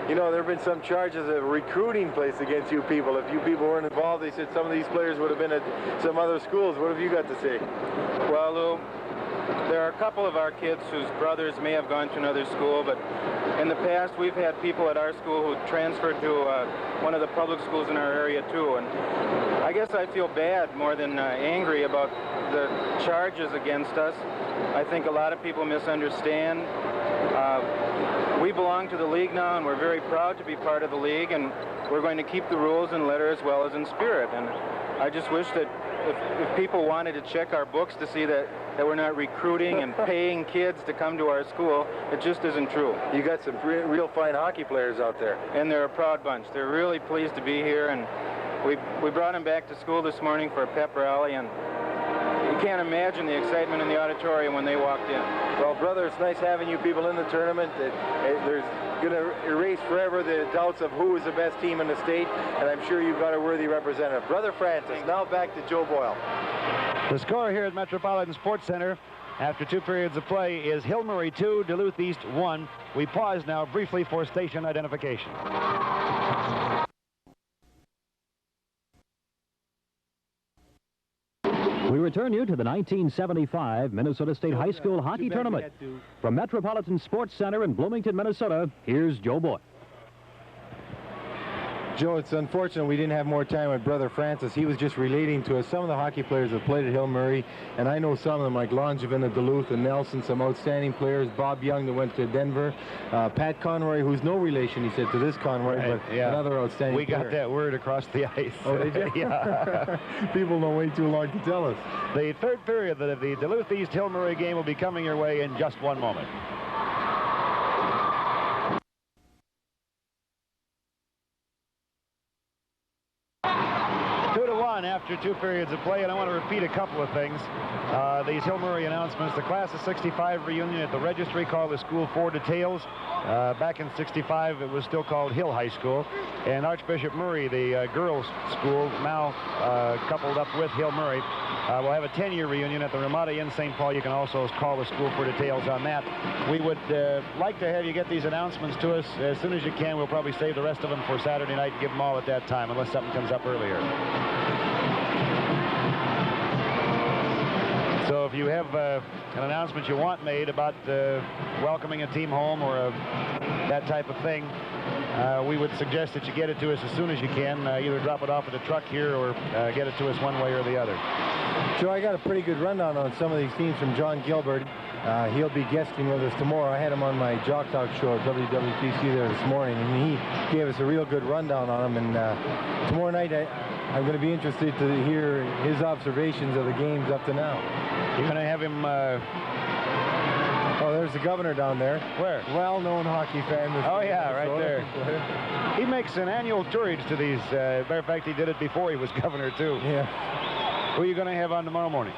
You know, there have been some charges of recruiting placed against you people. If you people weren't involved, they said some of these players would have been at some other schools. What have you got to say? Well, Lou, there are a couple of our kids whose brothers may have gone to another school, but in the past we've had people at our school who transferred to one of the public schools in our area too, and I guess I feel bad more than angry about the charges against us. I think a lot of people misunderstand. We belong to the league now, and we're very proud to be part of the league, and we're going to keep the rules in letter as well as in spirit. And I just wish that if people wanted to check our books to see that we're not recruiting and paying kids to come to our school, it just isn't true. You got some real fine hockey players out there. And they're a proud bunch. They're really pleased to be here, and we brought them back to school this morning for a pep rally, and you can't imagine the excitement in the auditorium when they walked in. Well, brother, it's nice having you people in the tournament. There's going to erase forever the doubts of who is the best team in the state, and I'm sure you've got a worthy representative. Brother Francis, now back to Joe Boyle. The score here at Metropolitan Sports Center after 2 periods of play is Hill Murray 2, Duluth East 1. We pause now briefly for station identification. We return you to the 1975 Minnesota State High School Hockey Tournament. From Metropolitan Sports Center in Bloomington, Minnesota, here's Joe Boyle. Joe, it's unfortunate we didn't have more time with Brother Francis. He was just relating to us some of the hockey players that played at Hill Murray, and I know some of them like Langevin at Duluth and Nelson, some outstanding players. Bob Young that went to Denver. Pat Conroy, who's no relation, he said, to this Conroy, Right, but yeah. Another outstanding We player. got that word across the ice. Oh, did you? Yeah. People don't wait too long to tell us. The third period of the Duluth East Hill Murray game will be coming your way in just one moment. 2-1 after 2 periods of play, and I want to repeat a couple of things. These Hill Murray announcements: the class of '65 reunion at the registry called the school for details. Back in '65, it was still called Hill High School, and Archbishop Murray, the girls' school, now coupled up with Hill Murray, will have a 10-year reunion at the Ramada in St. Paul. You can also call the school for details on that. We would like to have you get these announcements to us as soon as you can. We'll probably save the rest of them for Saturday night and give them all at that time, unless something comes up earlier. So if you have an announcement you want made about welcoming a team home or that type of thing, we would suggest that you get it to us as soon as you can. Either drop it off at the truck here or get it to us one way or the other. Joe, I got a pretty good rundown on some of these teams from John Gilbert. He'll be guesting with us tomorrow. I had him on my Jock Talk show at WWTC there this morning, and he gave us a real good rundown on them. And tomorrow night, I'm going to be interested to hear his observations of the games up to now. You're going to have him... Oh, there's the governor down there. Where? Well-known hockey fan. Oh, yeah, right there. He makes an annual tourage to these. Matter of fact, he did it before he was governor, too. Yeah. Who are you going to have on tomorrow morning?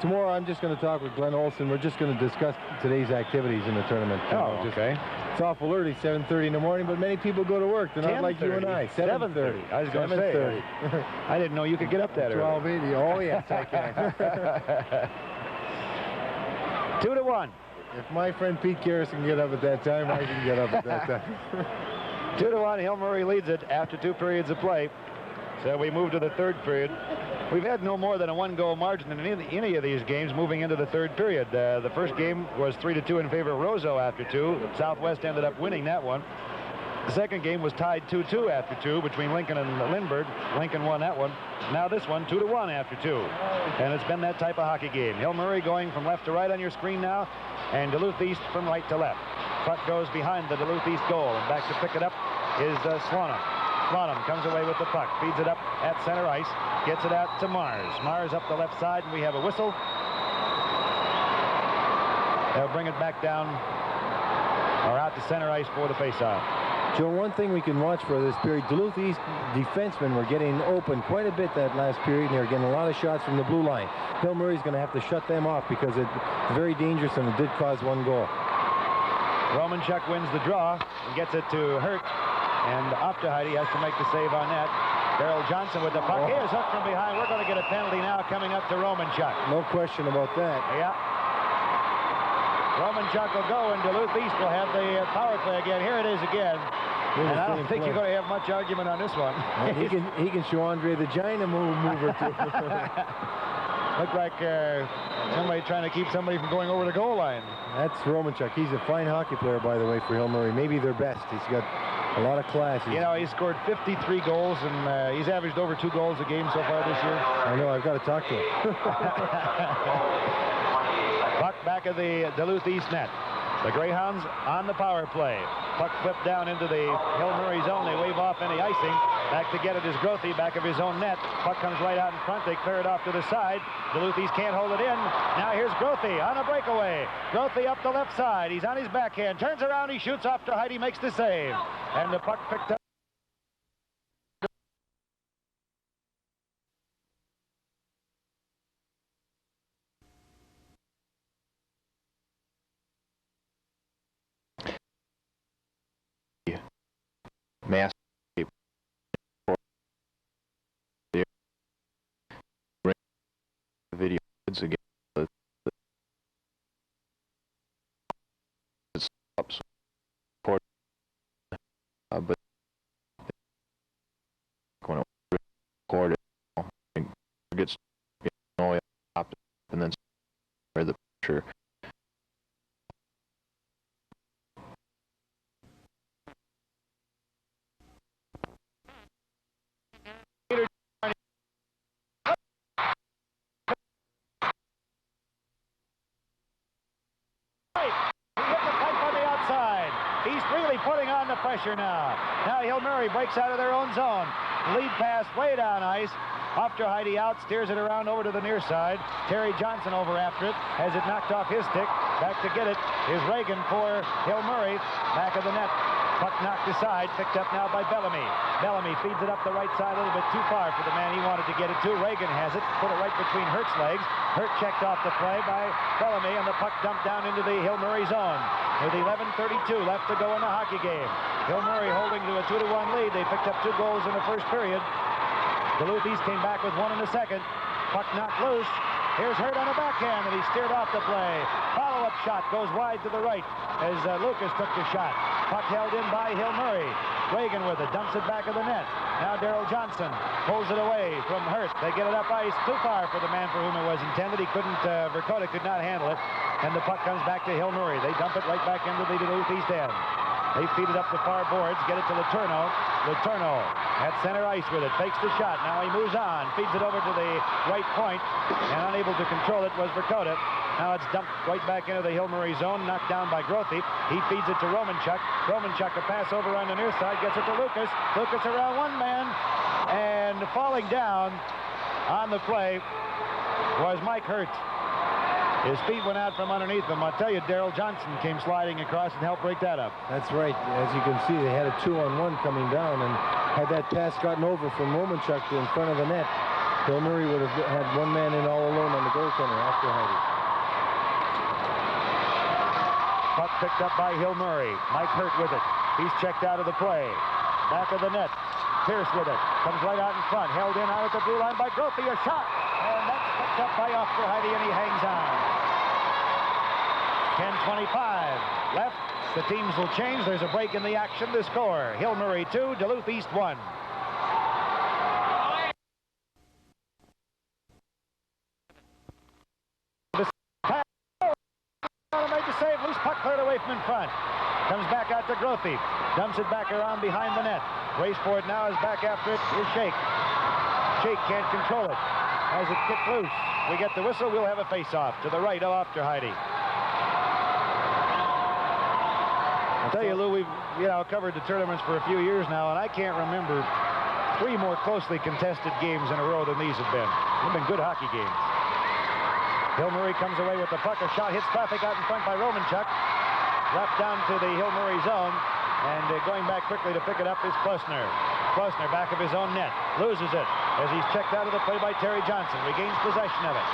Tomorrow, I'm just going to talk with Glenn Olson. We're just going to discuss today's activities in the tournament. Oh, okay. It's awful early, 7:30 in the morning, but many people go to work. They're not like you and I. 7:30. I was going to say. I didn't know you could get up that early. 12:80. Oh, yes, I can. 2-1. If my friend Pete Karras can get up at that time, I can get up at that time. 2-1. Hill Murray leads it after 2 periods of play. So we move to the third period. We've had no more than a 1-goal margin in any of these games moving into the third period. The first game was 3-2 in favor of Roseau after 2. Southwest ended up winning that one. The second game was tied 2-2 after 2 between Lincoln and Lindbergh. Lincoln won that one. Now this one 2-1 after 2. And it's been that type of hockey game. Hill Murray going from left to right on your screen now, and Duluth East from right to left. Puck goes behind the Duluth East goal, and back to pick it up is Slonum. Slonum comes away with the puck, feeds it up at center ice, gets it out to Mars. Mars up the left side, and we have a whistle. They'll bring it back down or out to center ice for the faceoff. Joe, one thing we can watch for this period, Duluth East defensemen were getting open quite a bit that last period, and they were getting a lot of shots from the blue line. Hill Murray's going to have to shut them off because it's very dangerous, and it did cause 1 goal. Romanchuk wins the draw and gets it to Hurt, and Optahide has to make the save on that. Darrell Johnson with the puck. He is hooked from behind. We're going to get a penalty now coming up to Romanchuk. No question about that. Yeah. Romanchuk will go, and Duluth East will have the power play again. Here it is again. And I don't think you're going to have much argument on this one. He can show Andre the Giant a move or two. Looked like somebody trying to keep somebody from going over the goal line. That's Romanchuk. He's a fine hockey player, by the way, for Hill Murray. Maybe their best. He's got a lot of class. You know, he scored 53 goals, and he's averaged over 2 goals a game so far this year. I know. I've got to talk to him. Puck back of the Duluth East net. The Greyhounds on the power play. Puck flipped down into the Hill Murray zone. They wave off any icing. Back to get it is Grothe, back of his own net. Puck comes right out in front. They clear it off to the side. Duluth East can't hold it in. Now here's Grothe on a breakaway. Grothe up the left side. He's on his backhand. Turns around. He shoots off to Heidi. Makes the save. And the puck picked up. Mass video again. It's up support, but when it recorded, it gets all the way up and then where the picture. Putting on the pressure now. Now Hill Murray breaks out of their own zone. Lead pass way down ice. Off to Heidi out, steers it around over to the near side. Terry Johnson over after it. Has it knocked off his stick. Back to get it is Reagan for Hill Murray. Back of the net. Puck knocked aside. Picked up now by Bellamy. Bellamy feeds it up the right side a little bit too far for the man he wanted to get it to. Reagan has it. Put it right between Hurt's legs. Hurt checked off the play by Bellamy, and the puck dumped down into the Hill Murray zone. With 11:32 left to go in the hockey game. Hill Murray holding to a 2-1 lead. They picked up 2 goals in the first period. Duluth East came back with 1 in the second. Puck knocked loose. Here's Hurt on a backhand, and he steered off the play. Follow-up shot goes wide to the right as Lucas took the shot. Puck held in by Hill Murray. Reagan with it, dumps it back of the net. Now Darrell Johnson pulls it away from Hurt. They get it up ice too far for the man for whom it was intended. He couldn't, Verkota could not handle it. And the puck comes back to Hill Murray. They dump it right back into the Duluth East end. They feed it up the far boards, get it to Letourneau. Letourneau at center ice with it, fakes the shot. Now he moves on, feeds it over to the right point, and unable to control it was Verkota. Now it's dumped right back into the Hill Murray zone, knocked down by Grothe. He feeds it to Romanchuk. Romanchuk a pass over on the near side, gets it to Lucas. Lucas around one man, and falling down on the play was Mike Hurt. His feet went out from underneath him. I'll tell you, Darrell Johnson came sliding across and helped break that up. That's right. As you can see, they had a 2-on-1 coming down, and had that pass gotten over from Romanchuk to in front of the net, Hill Murray would have had one man in all alone on the goaltender after Heidi. Puck picked up by Hill Murray. Mike Hurt with it. He's checked out of the play. Back of the net. Pierce with it. Comes right out in front. Held in out at the blue line by Grothe. A shot. And that's picked up by Oscar Heidi, and he hangs on. 10:25 left. The teams will change. There's a break in the action. The score, Hill Murray 2, Duluth East 1. Made the save. Loose puck cleared away from in front. Comes back out to Grothe. Dumps it back around behind the net. Race for it now. Is back after it is Shake. Shake can't control it. As it kicked loose. We get the whistle. We'll have a face-off to the right of After Heidi. I'll tell you, Lou, we've covered the tournaments for a few years now, and I can't remember 3 more closely contested games in a row than these have been. They've been good hockey games. Hill Murray comes away with the puck. A shot hits traffic out in front by Romanchuk. Wrapped down to the Hill Murray zone, and going back quickly to pick it up is Klusner. Klusner back of his own net. Loses it as he's checked out of the play by Terry Johnson. Regains possession of it.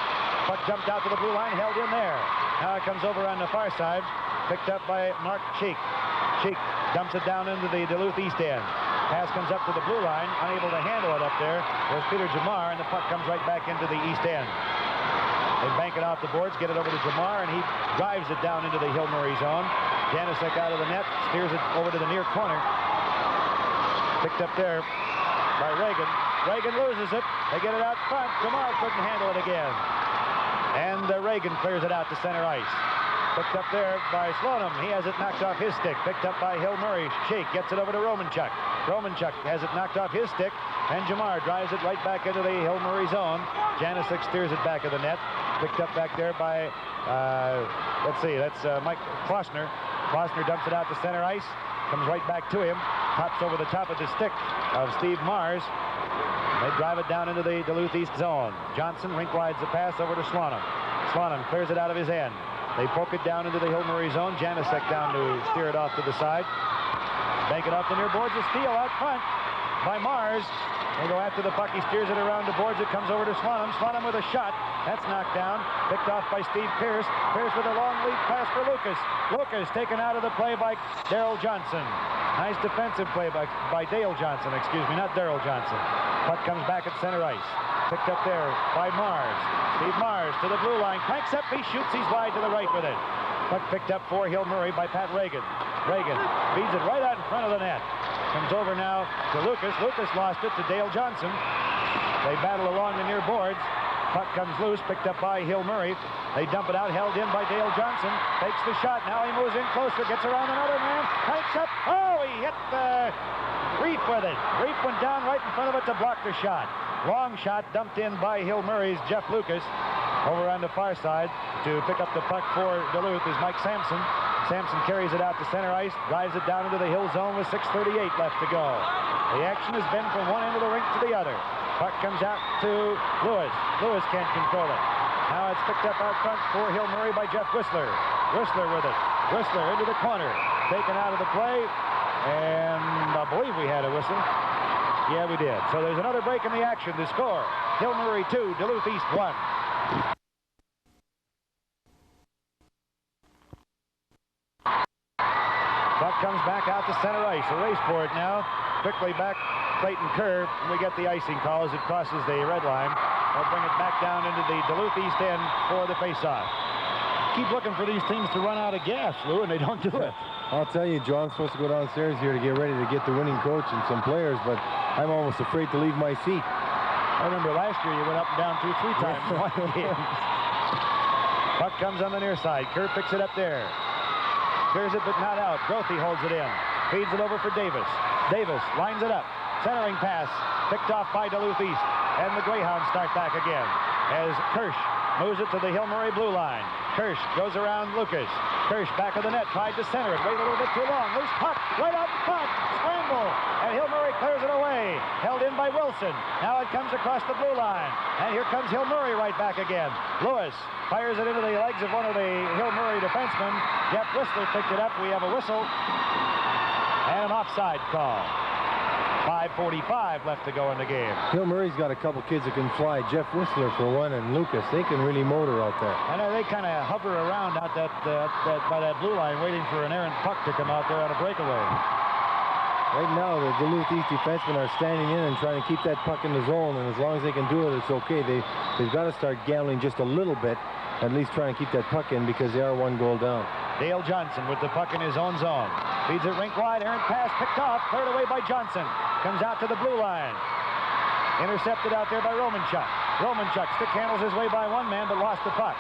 Puck jumped out to the blue line, held in there. Now it comes over on the far side. Picked up by Mark Cheek. Cheek dumps it down into the Duluth East end. Pass comes up to the blue line, unable to handle it up there. There's Peter Jamar, and the puck comes right back into the east end. They bank it off the boards, get it over to Jamar, and he drives it down into the Hill Murray zone. Janicek out of the net, steers it over to the near corner. Picked up there by Reagan. Reagan loses it. They get it out front. Jamar couldn't handle it again. And Reagan clears it out to center ice. Picked up there by Slonim. He has it knocked off his stick. Picked up by Hill Murray. Shake gets it over to Romanchuk. Romanchuk has it knocked off his stick. And Jamar drives it right back into the Hill Murray zone. Janicek steers it back of the net. Picked up back there by, let's see, that's Mike Klossner. Klossner dumps it out to center ice. Comes right back to him. Pops over the top of the stick of Steve Mars. They drive it down into the Duluth East zone. Johnson rink-wides the pass over to Slonim. Slonim clears it out of his end. They poke it down into the Hill Murray zone. Janicek down to steer it off to the side. Bank it off the near boards. A steal out front by Mars. They go after the puck. He steers it around the boards. It comes over to Slonim. Slonim with a shot. That's knocked down. Picked off by Steve Pierce. Pierce with a long lead pass for Lucas. Lucas taken out of the play by Daryl Johnson. Nice defensive play by Dale Johnson. Excuse me, not Daryl Johnson. Puck comes back at center ice. Picked up there by Mars. Steve Mars to the blue line. Cranks up. He shoots. He's wide to the right with it. Puck picked up for Hill Murray by Pat Reagan. Reagan feeds it right out in front of the net. Comes over now to Lucas. Lucas lost it to Dale Johnson. They battle along the near boards. Puck comes loose, picked up by Hill Murray. They dump it out, held in by Dale Johnson. Takes the shot. Now he moves in closer, gets around another man. Cranks up. Oh, he hit Reef with it. Reef went down right in front of it to block the shot. Long shot dumped in by Hill Murray's Jeff Lucas. Over on the far side to pick up the puck for Duluth is Mike Sampson. Sampson carries it out to center ice, drives it down into the Hill zone with 6:38 left to go. The action has been from one end of the rink to the other. Puck comes out to Lewis. Lewis can't control it. Now it's picked up out front for Hill Murray by Jeff Whistler. Whistler with it. Whistler into the corner. Taken out of the play. And I believe we had a whistle. Yeah, we did. So there's another break in the action to score. Hill Murray 2, Duluth East 1. Puck comes back out to center ice. A race for it now. Quickly back Clayton Kerr. And we get the icing call as it crosses the red line. They'll bring it back down into the Duluth East end for the faceoff. Keep looking for these teams to run out of gas, Lou, and they don't do it. I'll tell you, Joe, I'm supposed to go downstairs here to get ready to get the winning coach and some players, but I'm almost afraid to leave my seat. I remember last year you went up and down 2-3 times in one game. Puck comes on the near side. Kerr picks it up there. Clears it, but not out. Grothy holds it in. Feeds it over for Davis. Davis lines it up. Centering pass. Picked off by Duluth East. And the Greyhounds start back again as Kirsch moves it to the Hill Murray blue line. Kirsch goes around Lucas. Kirsch back of the net, tried to center it. Waited a little bit too long. Loose puck right out in front. Scramble. And Hill Murray clears it away. Held in by Wilson. Now it comes across the blue line. And here comes Hill Murray right back again. Lewis fires it into the legs of one of the Hill Murray defensemen. Jeff Whistler picked it up. We have a whistle. And an offside call. 5:45 left to go in the game. Hill Murray's got a couple kids that can fly. Jeff Whistler for one, and Lucas. They can really motor out there. I know they kind of hover around out by that blue line, waiting for an errant puck to come out there on a breakaway. Right now, the Duluth East defensemen are standing in and trying to keep that puck in the zone, and as long as they can do it, it's okay. They've got to start gambling just a little bit, at least try and keep that puck in because they are 1 goal down. Dale Johnson with the puck in his own zone. Feeds it rink wide. Errant pass picked off. Cleared away by Johnson. Comes out to the blue line. Intercepted out there by Romanchuk. Romanchuk stick handles his way by one man, but lost the puck.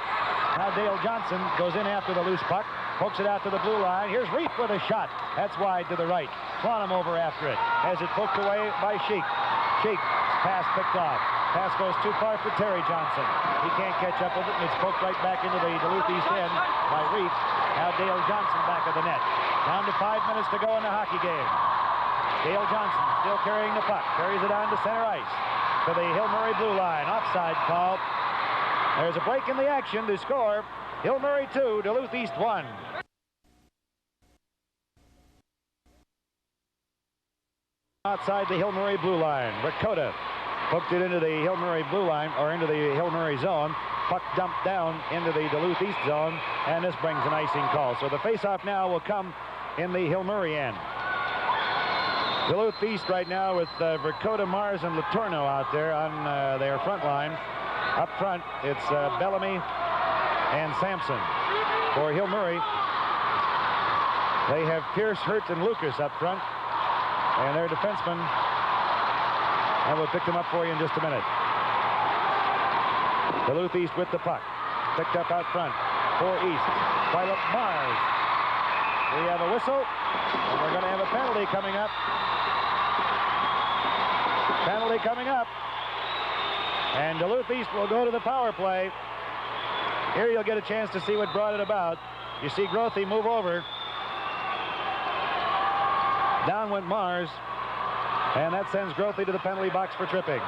Now Dale Johnson goes in after the loose puck. Pokes it out to the blue line. Here's Reef with a shot. That's wide to the right. Slonim over after it. Has it poked away by Sheik. Sheik. Pass picked off. Pass goes too far for Terry Johnson. He can't catch up with it, and it's poked right back into the Duluth East end by Reef. Now Dale Johnson back of the net. Down to 5 minutes to go in the hockey game. Dale Johnson still carrying the puck. Carries it on to center ice. To the Hill Murray blue line. Offside call. There's a break in the action to score. Hill Murray 2, Duluth East 1. Outside the Hill Murray blue line. Rakota hooked it into the Hill Murray blue line, or into the Hill Murray zone. Puck dumped down into the Duluth East zone, and this brings an icing call. So the faceoff now will come in the Hill Murray end. Duluth East right now with Vercoda, Mars, and Letourneau out there on their front line. Up front, it's Bellamy and Sampson. For Hill Murray, they have Pierce, Hurt, and Lucas up front. And their defensemen, and we'll pick them up for you in just a minute. Duluth East with the puck. Picked up out front for East. Philip Mars. We have a whistle, and we're going to have a penalty coming up. Penalty coming up. And Duluth East will go to the power play. Here you'll get a chance to see what brought it about. You see Grothe move over. Down went Mars. And that sends Grothe to the penalty box for tripping.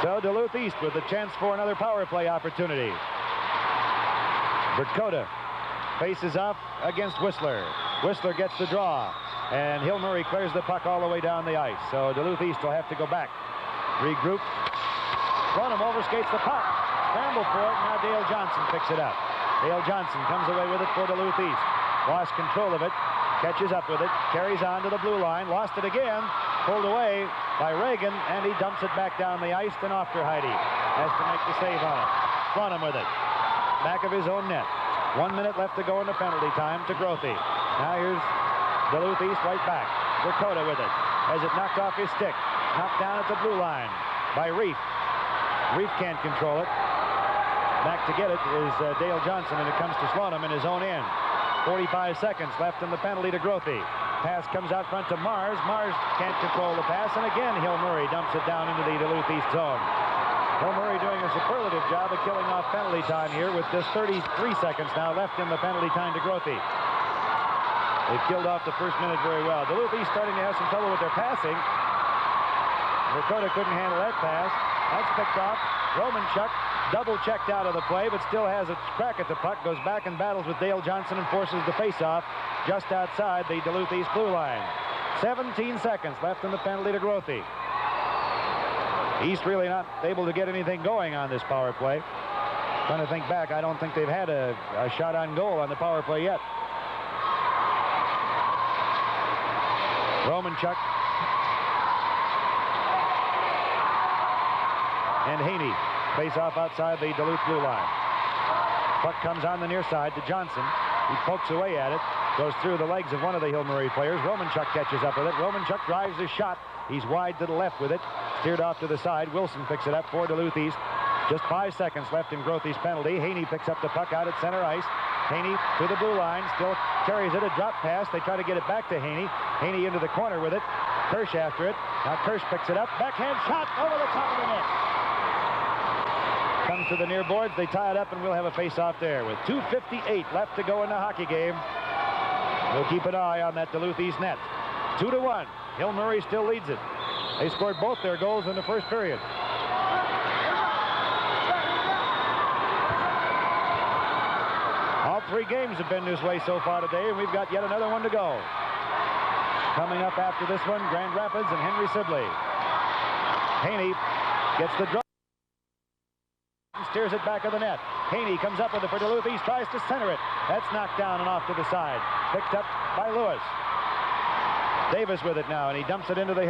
So Duluth East with a chance for another power play opportunity. Vercoda faces off against Whistler. Whistler gets the draw, and Hill Murray clears the puck all the way down the ice. So Duluth East will have to go back. Regroup. Bonham overskates the puck. Scramble for it. Now Dale Johnson picks it up. Dale Johnson comes away with it for Duluth East. Lost control of it. Catches up with it. Carries on to the blue line. Lost it again. Pulled away by Reagan, and he dumps it back down the ice. Then off to Heide. Has to make the save on it. Bonham with it. Back of his own net. 1 minute left to go in the penalty time to Grothe. Now here's Duluth East right back. Vercoda with it. Has it knocked off his stick. Knocked down at the blue line by Reef. Reef can't control it. Back to get it is Dale Johnson, and it comes to Slonim in his own end. 45 seconds left in the penalty to Grothe. Pass comes out front to Mars. Mars can't control the pass, and again Hill Murray dumps it down into the Duluth East zone. Hill Murray doing a superlative job of killing off penalty time here with just 33 seconds now left in the penalty time to Grothe. They've killed off the first minute very well. Duluth East starting to have some trouble with their passing. Vercoda couldn't handle that pass. That's picked off. Romanchuk double checked out of the play, but still has a crack at the puck. Goes back and battles with Dale Johnson and forces the face-off just outside the Duluth East blue line. 17 seconds left in the penalty to Grothe. East really not able to get anything going on this power play. Trying to think back, I don't think they've had a shot on goal on the power play yet. Romanchuk and Haney face off outside the Duluth blue line. Puck comes on the near side to Johnson. He pokes away at it. Goes through the legs of one of the Hill Murray players. Romanchuk catches up with it. Romanchuk drives his shot. He's wide to the left with it. Steered off to the side. Wilson picks it up for Duluth East. Just 5 seconds left in Grothe's penalty. Haney picks up the puck out at center ice. Haney to the blue line. Still carries it. A drop pass. They try to get it back to Haney. Haney into the corner with it. Kirsch after it. Now Kirsch picks it up. Backhand shot over the top of the net. Comes to the near boards. They tie it up, and we'll have a face-off there with 2:58 left to go in the hockey game. We'll keep an eye on that Duluth East net. 2-1. Hill Murray still leads it. They scored both their goals in the first period. All 3 games have been this way so far today, and we've got yet another one to go. Coming up after this one, Grand Rapids and Henry Sibley. Haney gets the draw. Steers it back of the net. Haney comes up with it for Duluth East, tries to center it. That's knocked down and off to the side. Picked up by Lewis. Davis with it now, and he dumps it into the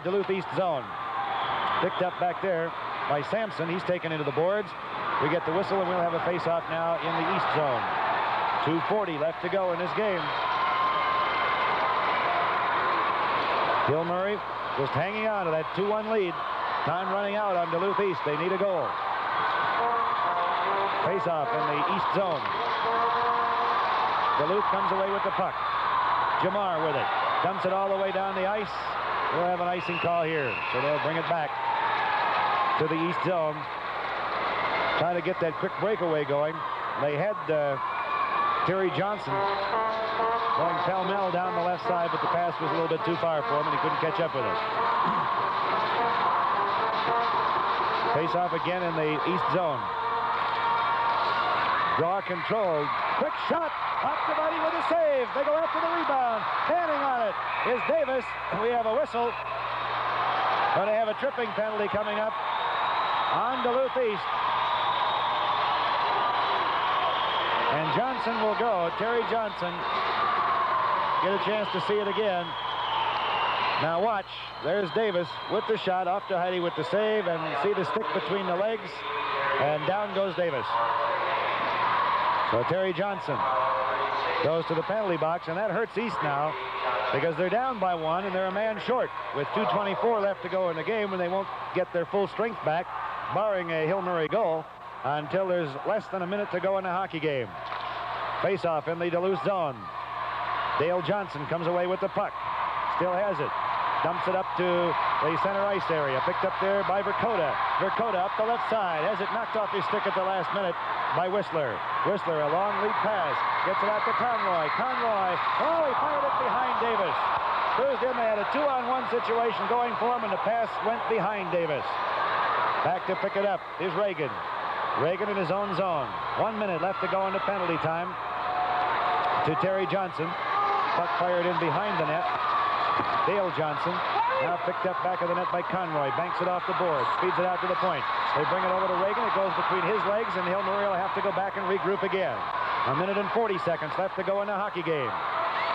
Duluth East zone. Picked up back there by Sampson. He's taken into the boards. We get the whistle, and we'll have a face-off now in the East zone. 2:40 left to go in this game. Hill Murray just hanging on to that 2-1 lead. Time running out on Duluth East. They need a goal. Face-off in the East zone. Duluth comes away with the puck. Jamar with it. Dumps it all the way down the ice. We'll have an icing call here, so they'll bring it back to the East zone. Trying to get that quick breakaway going. They had Terry Johnson going pell-mell down the left side, but the pass was a little bit too far for him, and he couldn't catch up with it. Face-off again in the East zone. Draw controlled. Quick shot. Off the body with a save. They go after the rebound. Standing on it is Davis. We have a whistle. Going to have a tripping penalty coming up on Duluth East. And Johnson will go. Terry Johnson. Get a chance to see it again. Now watch. There's Davis with the shot. Off to Heide with the save. And see the stick between the legs. And down goes Davis. So Terry Johnson goes to the penalty box. And that hurts East now, because they're down by 1 and they're a man short with 2:24 left to go in the game, when they won't get their full strength back, barring a Hill Murray goal, until there's less than a minute to go in the hockey game. Face-off in the Duluth zone. Dale Johnson comes away with the puck. Still has it. Dumps it up to the center ice area. Picked up there by Vercoda. Vercoda up the left side. Has it knocked off his stick at the last minute by Whistler. Whistler, a long lead pass. Gets it out to Conroy. Conroy. Oh, he fired it behind Davis. Cruised in. They had a 2-on-1 situation going for him, and the pass went behind Davis. Back to pick it up is Reagan. Reagan in his own zone. 1 minute left to go in the penalty time. To Terry Johnson. Puck fired in behind the net. Dale Johnson now picked up back of the net by Conroy. Banks it off the board. Feeds it out to the point. They bring it over to Reagan. It goes between his legs, and Hill Murray will have to go back and regroup again. 1 minute and 40 seconds left to go in the hockey game.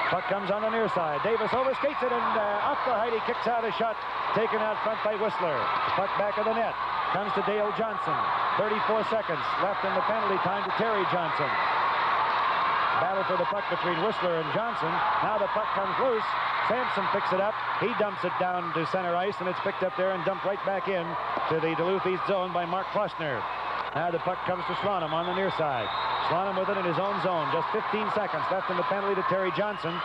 Puck comes on the near side. Davis overskates it, and off the height. He kicks out a shot taken out front by Whistler. Puck back of the net. Comes to Dale Johnson. 34 seconds left in the penalty time to Terry Johnson. Battle for the puck between Whistler and Johnson. Now the puck comes loose. Sampson picks it up. He dumps it down to center ice, and it's picked up there and dumped right back in to the Duluth East zone by Mark Klossner. Now the puck comes to Slonum on the near side. Slonum with it in his own zone. Just 15 seconds left in the penalty to Terry Johnson.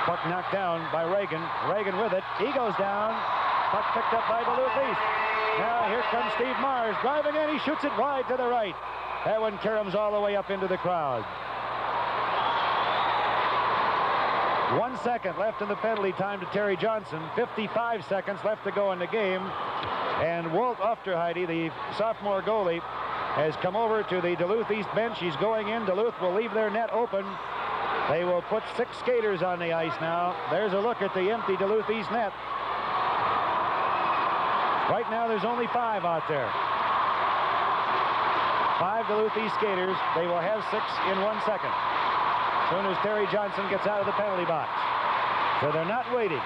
Puck knocked down by Reagan. Reagan with it. He goes down. Puck picked up by Duluth East. Now here comes Steve Mars driving in. He shoots it wide to the right. That one caroms all the way up into the crowd. 1 second left in the penalty time to Terry Johnson. 55 seconds left to go in the game. And Walt Ofterheide, the sophomore goalie, has come over to the Duluth East bench. He's going in. Duluth will leave their net open. They will put 6 skaters on the ice now. There's a look at the empty Duluth East net. Right now there's only 5 out there. 5 Duluth East skaters. They will have 6 in 1 second. As soon as Terry Johnson gets out of the penalty box. So they're not waiting.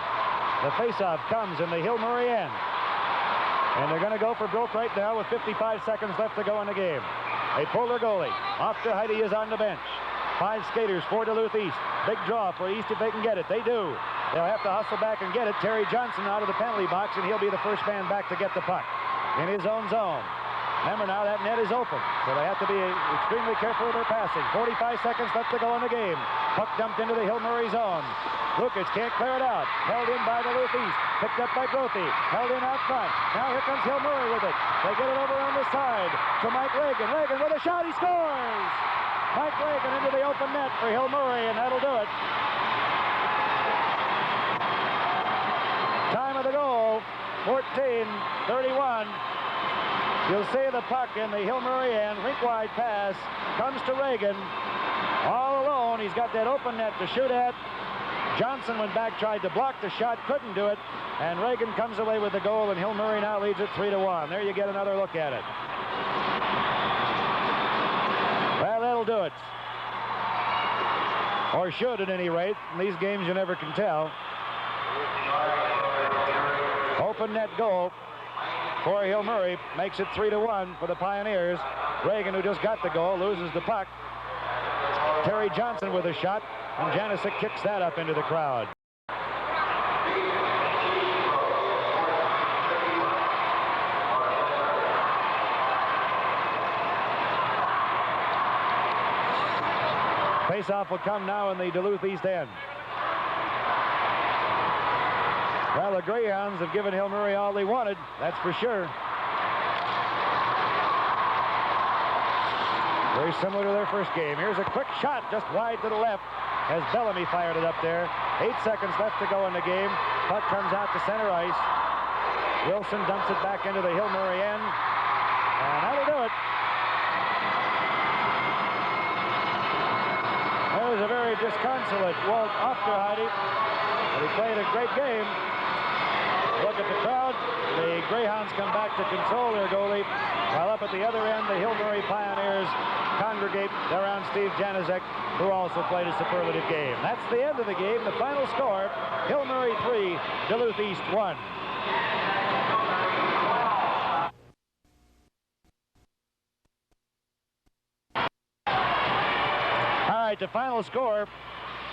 The faceoff comes in the Hill Murray end. And they're going to go for broke right now with 55 seconds left to go in the game. They pull their goalie. Ofterheide is on the bench. 5 skaters for Duluth East. Big draw for East if they can get it. They do. They'll have to hustle back and get it. Terry Johnson out of the penalty box, and he'll be the first man back to get the puck in his own zone. Remember now, that net is open, so they have to be extremely careful with their passing. 45 seconds left to go in the game. Puck dumped into the Hill Murray zone. Lucas can't clear it out. Held in by Duluth East. Picked up by Grothe. Held in out front. Now here comes Hill Murray with it. They get it over on the side to Mike Reagan. Reagan with a shot. He scores! Mike Reagan into the open net for Hill Murray, and that'll do it. Time of the goal, 14:31. You'll see the puck in the Hill Murray end. Rink-wide pass comes to Reagan. All alone. He's got that open net to shoot at. Johnson went back, tried to block the shot, couldn't do it. And Reagan comes away with the goal, and Hill Murray now leads it 3-1. There you get another look at it. Well, that'll do it. Or should, at any rate. In these games, you never can tell. Open net goal for Hill Murray makes it 3-1 for the Pioneers. Reagan, who just got the goal, loses the puck. Terry Johnson with a shot, and Janicic kicks that up into the crowd. Face-off will come now in the Duluth East end. Well, the Greyhounds have given Hill Murray all they wanted, that's for sure. Very similar to their first game. Here's a quick shot just wide to the left as Bellamy fired it up there. 8 seconds left to go in the game. Puck comes out to center ice. Wilson dumps it back into the Hill Murray end. And that'll do it. There's a very disconsolate Walt Ofterheide. But he played a great game. Look at the crowd. The Greyhounds come back to console their goalie, while up at the other end, the Hill Murray Pioneers congregate around Steve Janaszek, who also played a superlative game. That's the end of the game. The final score, Hill Murray 3, Duluth East 1. All right, the final score,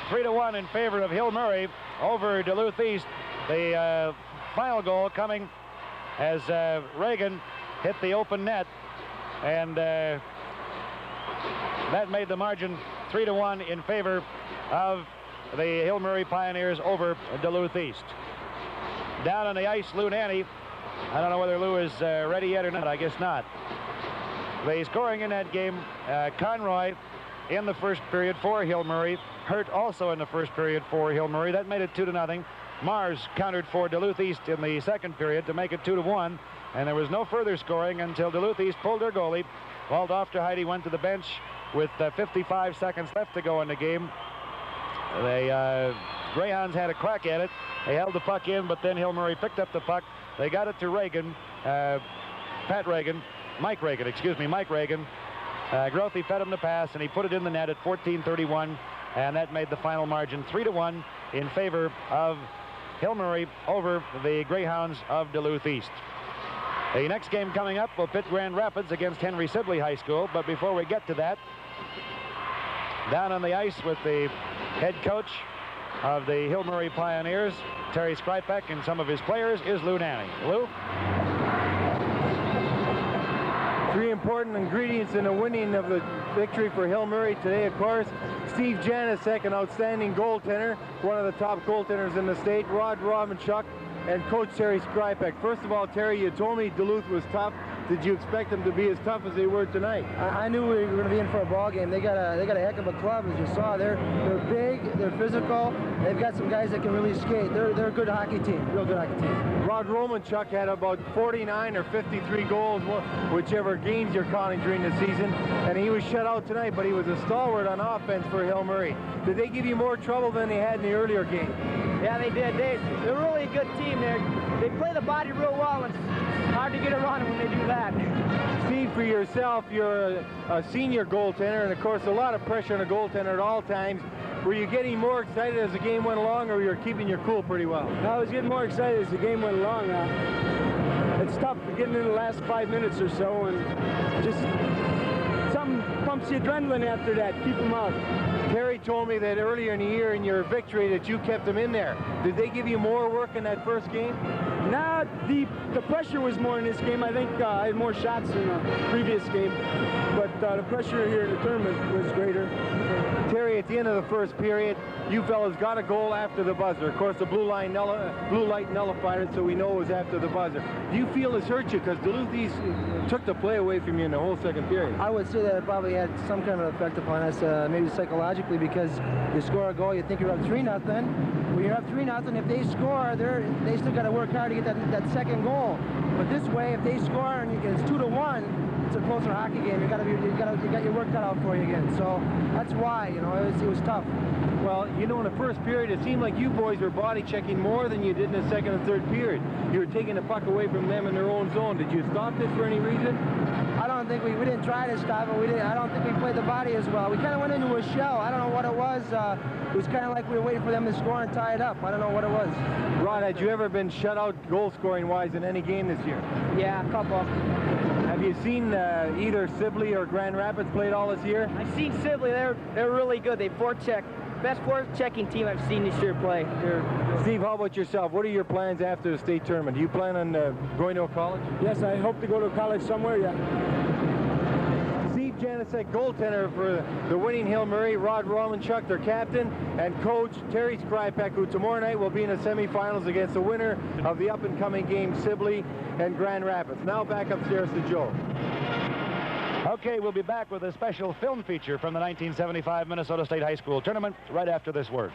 3-1 in favor of Hill Murray over Duluth East. The final goal coming as Reagan hit the open net, and that made the margin 3-1 in favor of the Hill Murray Pioneers over Duluth East. Down on the ice, Lou Nanny. I don't know whether Lou is ready yet or not. I guess not. The scoring in that game, Conroy in the first period for Hill Murray. Hurt also in the first period for Hill Murray. That made it 2-0. Mars countered for Duluth East in the second period to make it 2-1. And there was no further scoring until Duluth East pulled their goalie. Walt Ofterheide went to the bench with 55 seconds left to go in the game. The Greyhounds had a crack at it. They held the puck in, but then Hill Murray picked up the puck. They got it to Reagan, Mike Reagan. Grothy fed him the pass, and he put it in the net at 14:31, and that made the final margin 3-1 in favor of Hill Murray over the Greyhounds of Duluth East. The next game coming up will pit Grand Rapids against Henry Sibley High School, but before we get to that, down on the ice with the head coach of the Hill Murray Pioneers, Terry Skripek, and some of his players is Lou Nanny. Lou? Three important ingredients in the winning of the victory for Hill Murray today, of course. Steve Janaszek, an outstanding goaltender, one of the top goaltenders in the state, Rod Romanchuk, and Coach Terry Skripek. First of all, Terry, you told me Duluth was tough. Did you expect them to be as tough as they were tonight? I knew we were going to be in for a ball game. They got a heck of a club, as you saw. They're big, they're physical. They've got some guys that can really skate. They're a good hockey team, real good hockey team. Rod Romanchuk had about 49 or 53 goals, whichever games you're counting during the season, and he was shut out tonight, but he was a stalwart on offense for Hill Murray. Did they give you more trouble than they had in the earlier game? Yeah, they did. They're really a good team. They play the body real well, and it's hard to get around when they do that. Steve, for yourself, you're a senior goaltender, and of course a lot of pressure on a goaltender at all times. Were you getting more excited as the game went along, or you were keeping your cool pretty well? I was getting more excited as the game went along. It's tough getting in the last 5 minutes or so, and just something pumps the adrenaline after that. Keep them out. Terry told me that earlier in the year in your victory that you kept them in there. Did they give you more work in that first game? Nah, the pressure was more in this game. I think I had more shots in the previous game, but the pressure here in the tournament was greater. Terry, at the end of the first period, you fellas got a goal after the buzzer. Of course, the blue light nullified it, so we know it was after the buzzer. Do you feel this hurt you? Because Duluth East took the play away from you in the whole second period. I would say that it probably had some kind of effect upon us, maybe psychologically, because you score a goal, you think you're up 3-0. When you're up 3-0, if they score, they still got to work hard to get that second goal. But this way, if they score and it's 2-1, it's a closer hockey game. You got your work cut out for you again. So that's why, you know, it was tough. Well, you know, in the first period, it seemed like you boys were body checking more than you did in the second and third period. You were taking the puck away from them in their own zone. Did you stop this for any reason? I don't think we didn't try to stop it. I don't think we played the body as well. We kind of went into a shell. I don't know what it was. It was kind of like we were waiting for them to score and tie it up. I don't know what it was. Rod, had you ever been shut out goal-scoring wise in any game this year? Yeah, a couple. Have you seen either Sibley or Grand Rapids played all this year? I've seen Sibley. They're really good. They forecheck. Best forechecking team I've seen this year play. Steve, how about yourself? What are your plans after the state tournament? Do you plan on going to a college? Yes, I hope to go to college somewhere, yeah. Steve Janaszek, goaltender for the winning Hill Murray, Rod Romanchuk, their captain, and coach Terry Skripek, who tomorrow night will be in the semifinals against the winner of the up-and-coming game, Sibley and Grand Rapids. Now back upstairs to Joe. Okay, we'll be back with a special film feature from the 1975 Minnesota State High School Tournament right after this word.